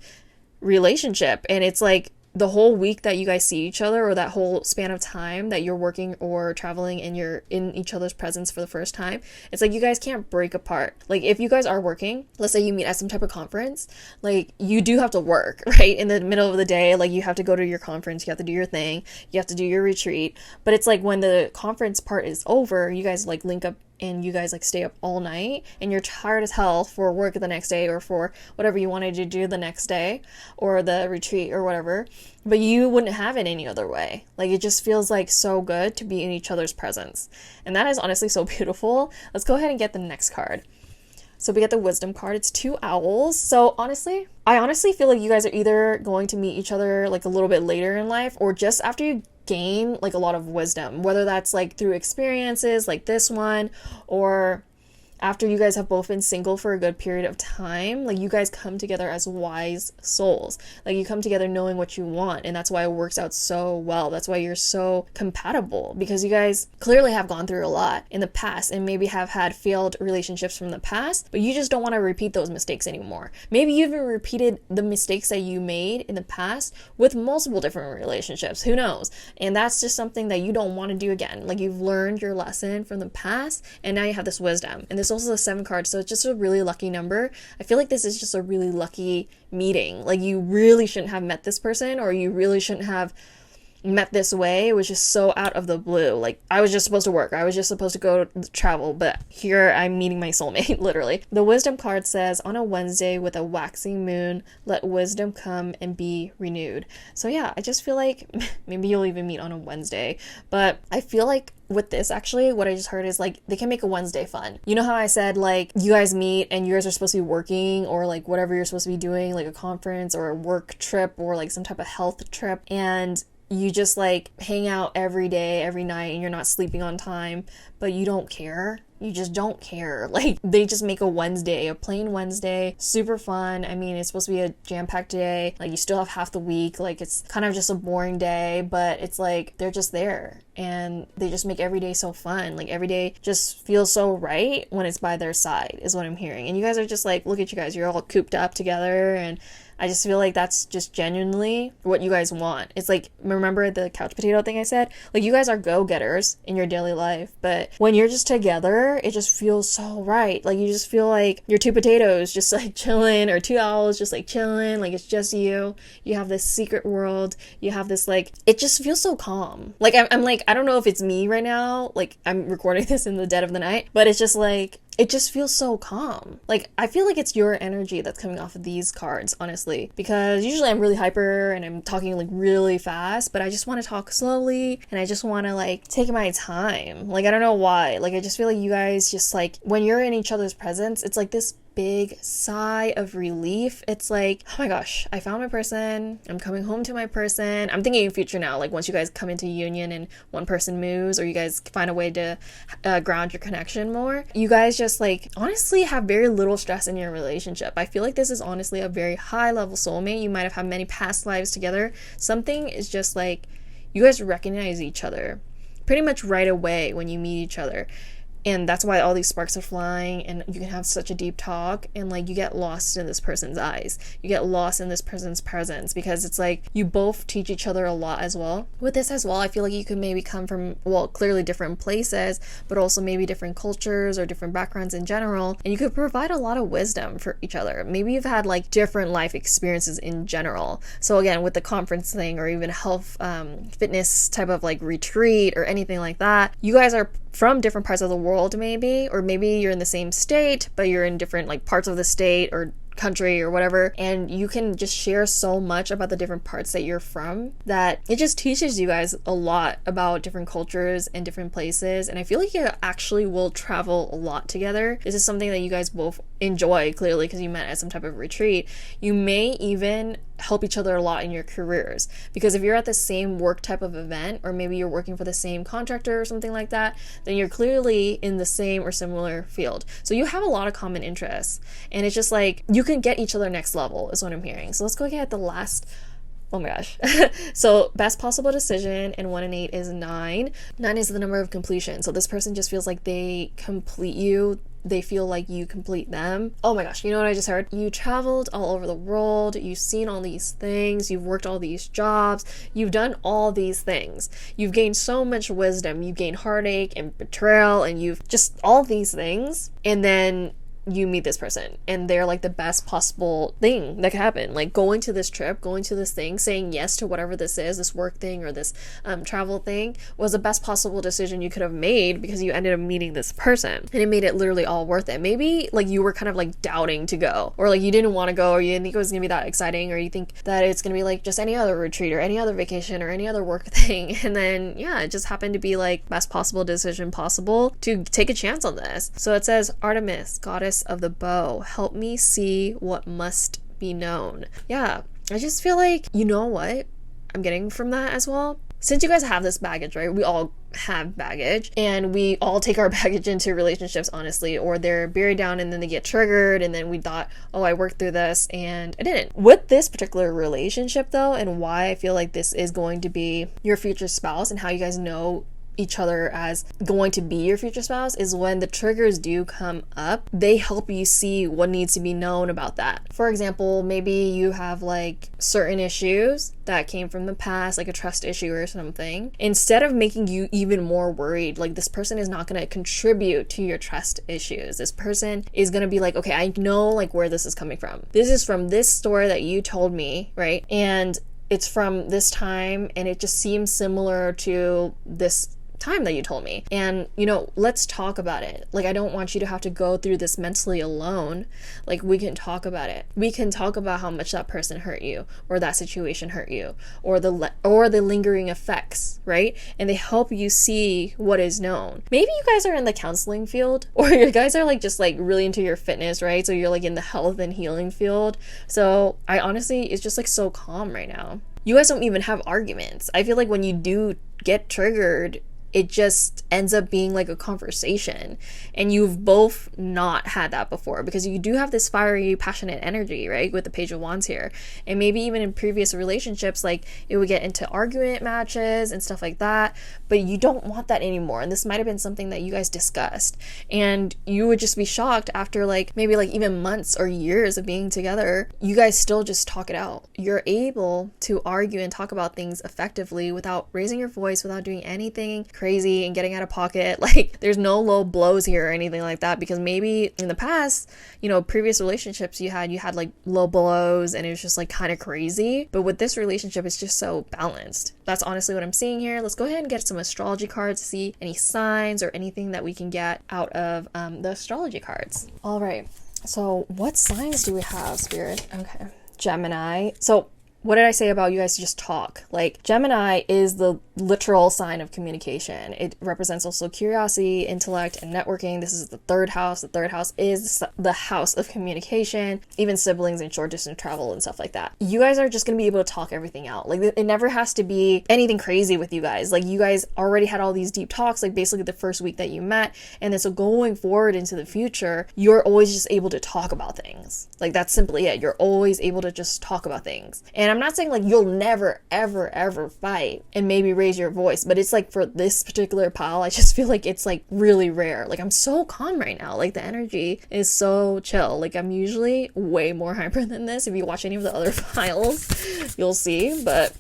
A: relationship. And it's like the whole week that you guys see each other, or that whole span of time that you're working or traveling and you're in each other's presence for the first time, it's like you guys can't break apart. Like if you guys are working, let's say you meet at some type of conference, like you do have to work, right? In the middle of the day, like you have to go to your conference, you have to do your thing, you have to do your retreat. But it's like when the conference part is over, you guys like link up and you guys like stay up all night and you're tired as hell for work the next day or for whatever you wanted to do the next day or the retreat or whatever, but you wouldn't have it any other way. Like it just feels like so good to be in each other's presence, and that is honestly so beautiful. Let's go ahead and get the next card. So we get the wisdom card. It's 2 owls. So I honestly feel like you guys are either going to meet each other like a little bit later in life, or just after you gain like a lot of wisdom, whether that's like through experiences like this one, or after you guys have both been single for a good period of time. Like you guys come together as wise souls. Like you come together knowing what you want, and that's why it works out so well. That's why you're so compatible, because you guys clearly have gone through a lot in the past and maybe have had failed relationships from the past, but you just don't want to repeat those mistakes anymore. Maybe you even repeated the mistakes that you made in the past with multiple different relationships, who knows? And that's just something that you don't want to do again. Like you've learned your lesson from the past, and now you have this wisdom. And this also a 7 card, so it's just a really lucky number. I feel like this is just a really lucky meeting. Like you really shouldn't have met this person, or you really shouldn't have met this way. It was just so out of the blue. Like I was just supposed to work, I was just supposed to go travel, but here I'm meeting my soulmate. Literally. The wisdom card says, on a Wednesday with a waxing moon, let wisdom come and be renewed. So yeah, I just feel like maybe you'll even meet on a Wednesday, but I feel like with this, actually, what I just heard is like they can make a Wednesday fun. You know how I said like you guys meet and you guys are supposed to be working, or like whatever you're supposed to be doing, like a conference or a work trip or like some type of health trip, and you just like hang out every day, every night, and you're not sleeping on time, but you don't care. You just don't care. Like they just make a Wednesday, a plain Wednesday, super fun. I mean, it's supposed to be a jam-packed day. Like you still have half the week. Like it's kind of just a boring day, but it's like they're just there and they just make every day so fun. Like every day just feels so right when it's by their side, is what I'm hearing. And you guys are just like, look at you guys, you're all cooped up together and I just feel like that's just genuinely what you guys want. It's like, remember the couch potato thing I said? Like, you guys are go-getters in your daily life, but when you're just together, it just feels so right. Like, you just feel like you're two potatoes just like chilling, or two owls just like chilling. Like, it's just you. You have this secret world. You have this, like, it just feels so calm. Like, I'm like, I don't know if it's me right now. Like, I'm recording this in the dead of the night, but it's just like, it just feels so calm. Like, I feel like it's your energy that's coming off of these cards, honestly, because usually I'm really hyper and I'm talking like really fast, but I just want to talk slowly and I just want to like take my time. Like, I don't know why. Like, I just feel like you guys just like, when you're in each other's presence, it's like this big sigh of relief. It's like, oh my gosh, I found my person. I'm coming home to my person. I'm thinking future now, like once you guys come into union and one person moves, or you guys find a way to ground your connection more, you guys just like honestly have very little stress in your relationship. I feel like this is honestly a very high level soulmate. You might have had many past lives together. Something is just like, you guys recognize each other pretty much right away when you meet each other. And that's why all these sparks are flying, and you can have such a deep talk, and like you get lost in this person's eyes. You get lost in this person's presence, because it's like you both teach each other a lot as well. With this as well, I feel like you could maybe come from, well, clearly different places, but also maybe different cultures or different backgrounds in general. And you could provide a lot of wisdom for each other. Maybe you've had like different life experiences in general. So again, with the conference thing, or even health, fitness type of like retreat or anything like that, you guys are from different parts of the world, maybe, or maybe you're in the same state, but you're in different like parts of the state or country or whatever, and you can just share so much about the different parts that you're from that it just teaches you guys a lot about different cultures and different places. And I feel like you actually will travel a lot together. This is something that you guys both enjoy, clearly, because you met at some type of retreat. You may even help each other a lot in your careers, because if you're at the same work type of event, or maybe you're working for the same contractor or something like that, then you're clearly in the same or similar field. So you have a lot of common interests, and it's just like you can get each other next level is what I'm hearing. So let's go get the last. Oh my gosh. So best possible decision, and 1 and 8 is 9. 9 is the number of completion. So this person just feels like they complete you. They feel like you complete them. Oh my gosh, you know what I just heard? You traveled all over the world. You've seen all these things. You've worked all these jobs. You've done all these things. You've gained so much wisdom. You've gained heartache and betrayal, and you've just all these things. And then you meet this person, and they're like the best possible thing that could happen. Like going to this trip, going to this thing, saying yes to whatever this is, this work thing or this travel thing, was the best possible decision you could have made, because you ended up meeting this person, and it made it literally all worth it. Maybe like you were kind of like doubting to go, or like you didn't want to go, or you didn't think it was gonna be that exciting, or you think that it's gonna be like just any other retreat or any other vacation or any other work thing, and then yeah, it just happened to be like best possible decision possible to take a chance on this. So it says, Artemis, goddess of the bow, help me see what must be known. Yeah, I just feel like, you know what I'm getting from that as well? Since you guys have this baggage, right? We all have baggage, and we all take our baggage into relationships, honestly, or they're buried down and then they get triggered, and then we thought, oh, I worked through this, and I didn't. With this particular relationship though, and why I feel like this is going to be your future spouse, and how you guys know each other as going to be your future spouse, is when the triggers do come up, they help you see what needs to be known about that. For example, maybe you have like certain issues that came from the past, like a trust issue or something. Instead of making you even more worried, like this person is not going to contribute to your trust issues. This person is going to be like, okay, I know like where this is coming from. This is from this story that you told me, right? And it's from this time, and it just seems similar to this time that you told me, and you know, let's talk about it. Like, I don't want you to have to go through this mentally alone. Like, we can talk about it. We can talk about how much that person hurt you, or that situation hurt you, or the lingering effects, right? And they help you see what is known. Maybe you guys are in the counseling field, or you guys are like just like really into your fitness, right? So you're like in the health and healing field. So I honestly, it's just like so calm right now. You guys don't even have arguments. I feel like when you do get triggered, it just ends up being like a conversation. And you've both not had that before, because you do have this fiery, passionate energy, right, with the Page of Wands here. And maybe even in previous relationships, like it would get into argument matches and stuff like that, but you don't want that anymore. And this might have been something that you guys discussed, and you would just be shocked after like maybe like even months or years of being together, you guys still just talk it out. You're able to argue and talk about things effectively without raising your voice, without doing anything crazy and getting out of pocket. Like there's no low blows here or anything like that, because maybe in the past, you know, previous relationships you had like low blows and it was just like kind of crazy. But with this relationship, it's just so balanced. That's honestly what I'm seeing here. Let's go ahead and get some astrology cards to see any signs or anything that we can get out of the astrology cards. All right, so what signs do we have, Spirit? Okay, Gemini. So what did I say about you guys to just talk? Like Gemini is the literal sign of communication. It represents also curiosity, intellect, and networking. This is the third house. The third house is the house of communication, even siblings and short distance travel and stuff like that. You guys are just going to be able to talk everything out. Like it never has to be anything crazy with you guys. Like you guys already had all these deep talks, like basically the first week that you met. And then so going forward into the future, you're always just able to talk about things. Like that's simply it. You're always able to just talk about things. And I'm not saying like you'll never, ever, ever fight and maybe raise your voice, but it's like for this particular pile, I just feel like it's like really rare. Like I'm so calm right now. Like the energy is so chill. Like I'm usually way more hyper than this. If you watch any of the other files, you'll see. But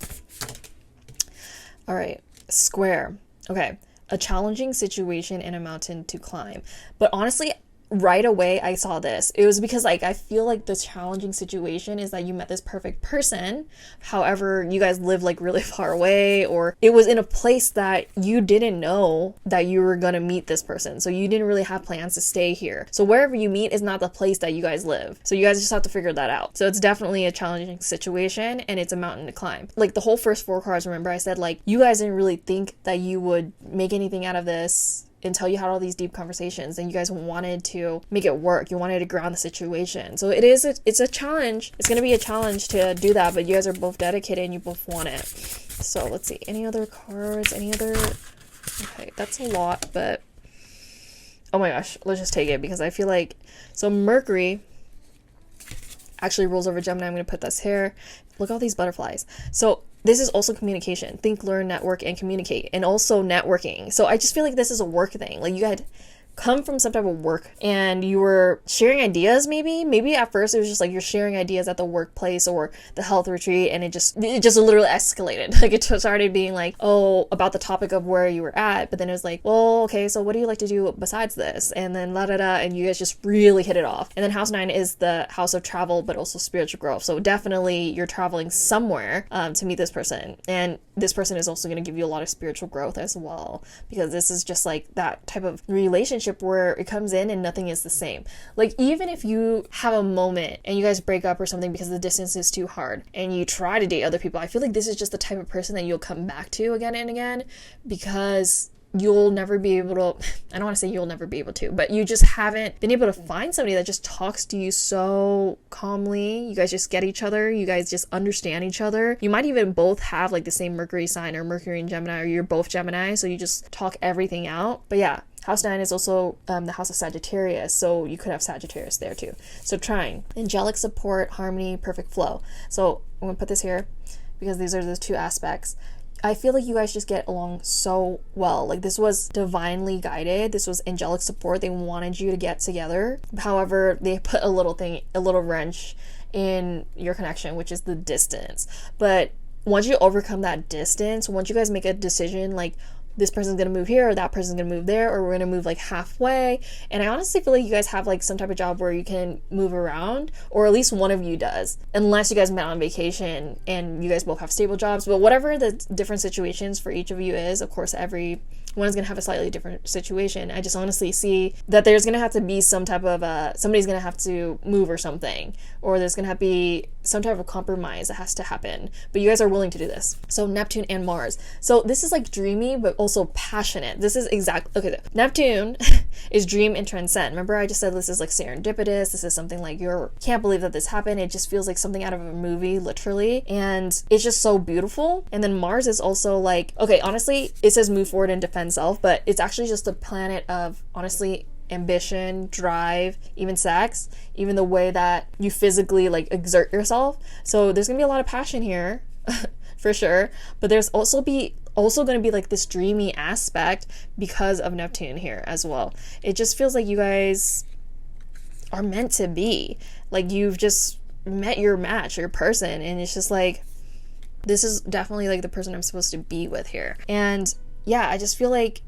A: all right, Square. Okay, a challenging situation and a mountain to climb. But honestly, right away I saw this. It was because like I feel like the challenging situation is that you met this perfect person. However, you guys live like really far away, or it was in a place that you didn't know that you were gonna meet this person. So you didn't really have plans to stay here. So wherever you meet is not the place that you guys live. So you guys just have to figure that out. So it's definitely a challenging situation and it's a mountain to climb. Like the whole first 4 cards, remember I said like you guys didn't really think that you would make anything out of this until you had all these deep conversations and you guys wanted to make it work. You wanted to ground the situation. So it's a challenge. It's going to be a challenge to do that, but you guys are both dedicated and you both want it. So let's see. Any other cards? Okay, that's a lot, but oh my gosh, let's just take it because I feel like, so Mercury actually rules over Gemini. I'm going to put this here. Look at all these butterflies. So this is also communication. Think, learn, network, and communicate. And also networking. So I just feel like this is a work thing. Like you had come from some type of work and you were sharing ideas maybe at first it was just like you're sharing ideas at the workplace or the health retreat, and it just literally escalated. Like it started being like, oh, about the topic of where you were at, but then it was like, well, okay, so what do you like to do besides this? And then and you guys just really hit it off. And then house 9 is the house of travel but also spiritual growth. So definitely you're traveling somewhere to meet this person, and this person is also going to give you a lot of spiritual growth as well, because this is just like that type of relationship where it comes in and nothing is the same. Like even if you have a moment and you guys break up or something because the distance is too hard and you try to date other people, I feel like this is just the type of person that you'll come back to again and again, because you'll never be able to, I don't want to say you'll never be able to, but you just haven't been able to find somebody that just talks to you so calmly. You guys just get each other. You guys just understand each other. You might even both have like the same Mercury sign, or Mercury and Gemini, or you're both Gemini, so you just talk everything out. But yeah, house 9 is also the house of Sagittarius, so you could have Sagittarius there too. So trine, angelic support, harmony, perfect flow. So I'm gonna put this here because these are the 2 aspects. I feel like you guys just get along so well. Like this was divinely guided. This was angelic support. They wanted you to get together. However, they put a little wrench in your connection, which is the distance. But once you overcome that distance, once you guys make a decision like this person's gonna move here or that person's gonna move there, or we're gonna move like halfway. And I honestly feel like you guys have like some type of job where you can move around, or at least one of you does, unless you guys met on vacation and you guys both have stable jobs. But whatever the different situations for each of you is, of course everyone is gonna have a slightly different situation. I just honestly see that there's gonna have to be some type of somebody's gonna have to move or something, or there's gonna have to be some type of compromise that has to happen, but you guys are willing to do this. So Neptune and Mars. So this is like dreamy, but also passionate. This is okay. Neptune is dream and transcend. Remember I just said this is like serendipitous. This is something like you can't believe that this happened. It just feels like something out of a movie, literally. And it's just so beautiful. And then Mars is also like, okay, honestly, it says move forward and defend self, but it's actually just a planet of, honestly, ambition, drive, even sex, even the way that you physically like exert yourself. So there's gonna be a lot of passion here for sure, but there's also going to be like this dreamy aspect because of Neptune here as well. It just feels like you guys are meant to be, like you've just met your match, your person, and it's just like, this is definitely like the person I'm supposed to be with here. And yeah, I just feel like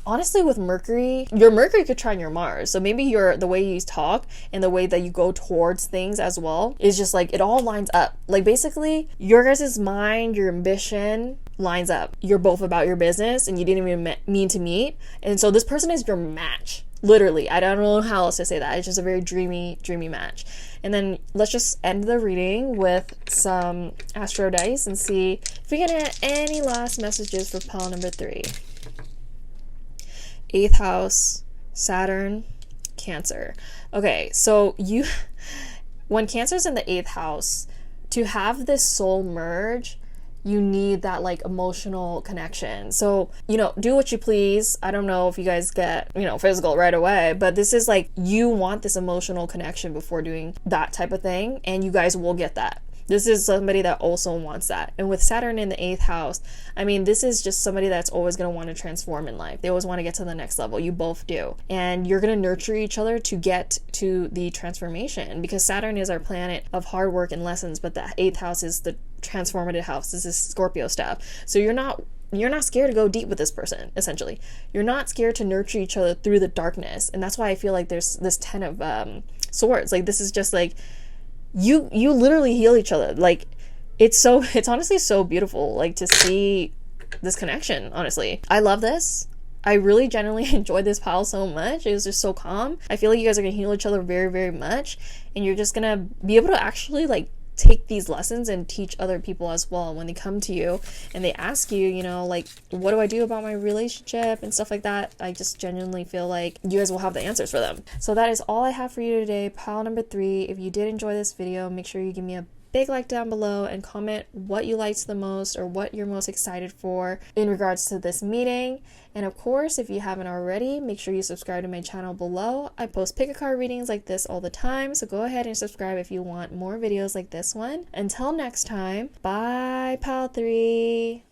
A: honestly with Mercury, your Mercury could trine your Mars. So maybe the way you talk and the way that you go towards things as well is just like, it all lines up. Like basically your guys' mind, your ambition lines up. You're both about your business and you didn't even mean to meet. And so this person is your match. Literally, I don't know how else to say that. It's just a very dreamy match. And then let's just end the reading with some astro dice and see if we can get any last messages for pile number 3. 8th house, Saturn, Cancer. Okay, so when Cancer's in the 8th house, to have this soul merge, you need that like emotional connection. So, do what you please. I don't know if you guys get, physical right away, but this is like, you want this emotional connection before doing that type of thing, and you guys will get that. This is somebody that also wants that. And with Saturn in the 8th house, I mean, this is just somebody that's always going to want to transform in life. They always want to get to the next level. You both do. And you're going to nurture each other to get to the transformation, because Saturn is our planet of hard work and lessons, but the 8th house is the transformative house. This is Scorpio stuff. So you're not scared to go deep with this person, essentially. You're not scared to nurture each other through the darkness. And that's why I feel like there's this 10 of swords. Like, this is just like, you literally heal each other. Like, it's honestly so beautiful, like, to see this connection. Honestly, I love this. I really genuinely enjoyed this pile so much. It was just so calm. I feel like you guys are gonna heal each other very, very much, and you're just gonna be able to actually like take these lessons and teach other people as well when they come to you and they ask you, like, what do I do about my relationship and stuff like that. I just genuinely feel like you guys will have the answers for them. So that is all I have for you today, pile number 3. If you did enjoy this video, make sure you give me a big like down below and comment what you liked the most or what you're most excited for in regards to this meeting. And of course, if you haven't already, make sure you subscribe to my channel below. I post pick a card readings like this all the time, so go ahead and subscribe if you want more videos like this one. Until next time, bye pile 3.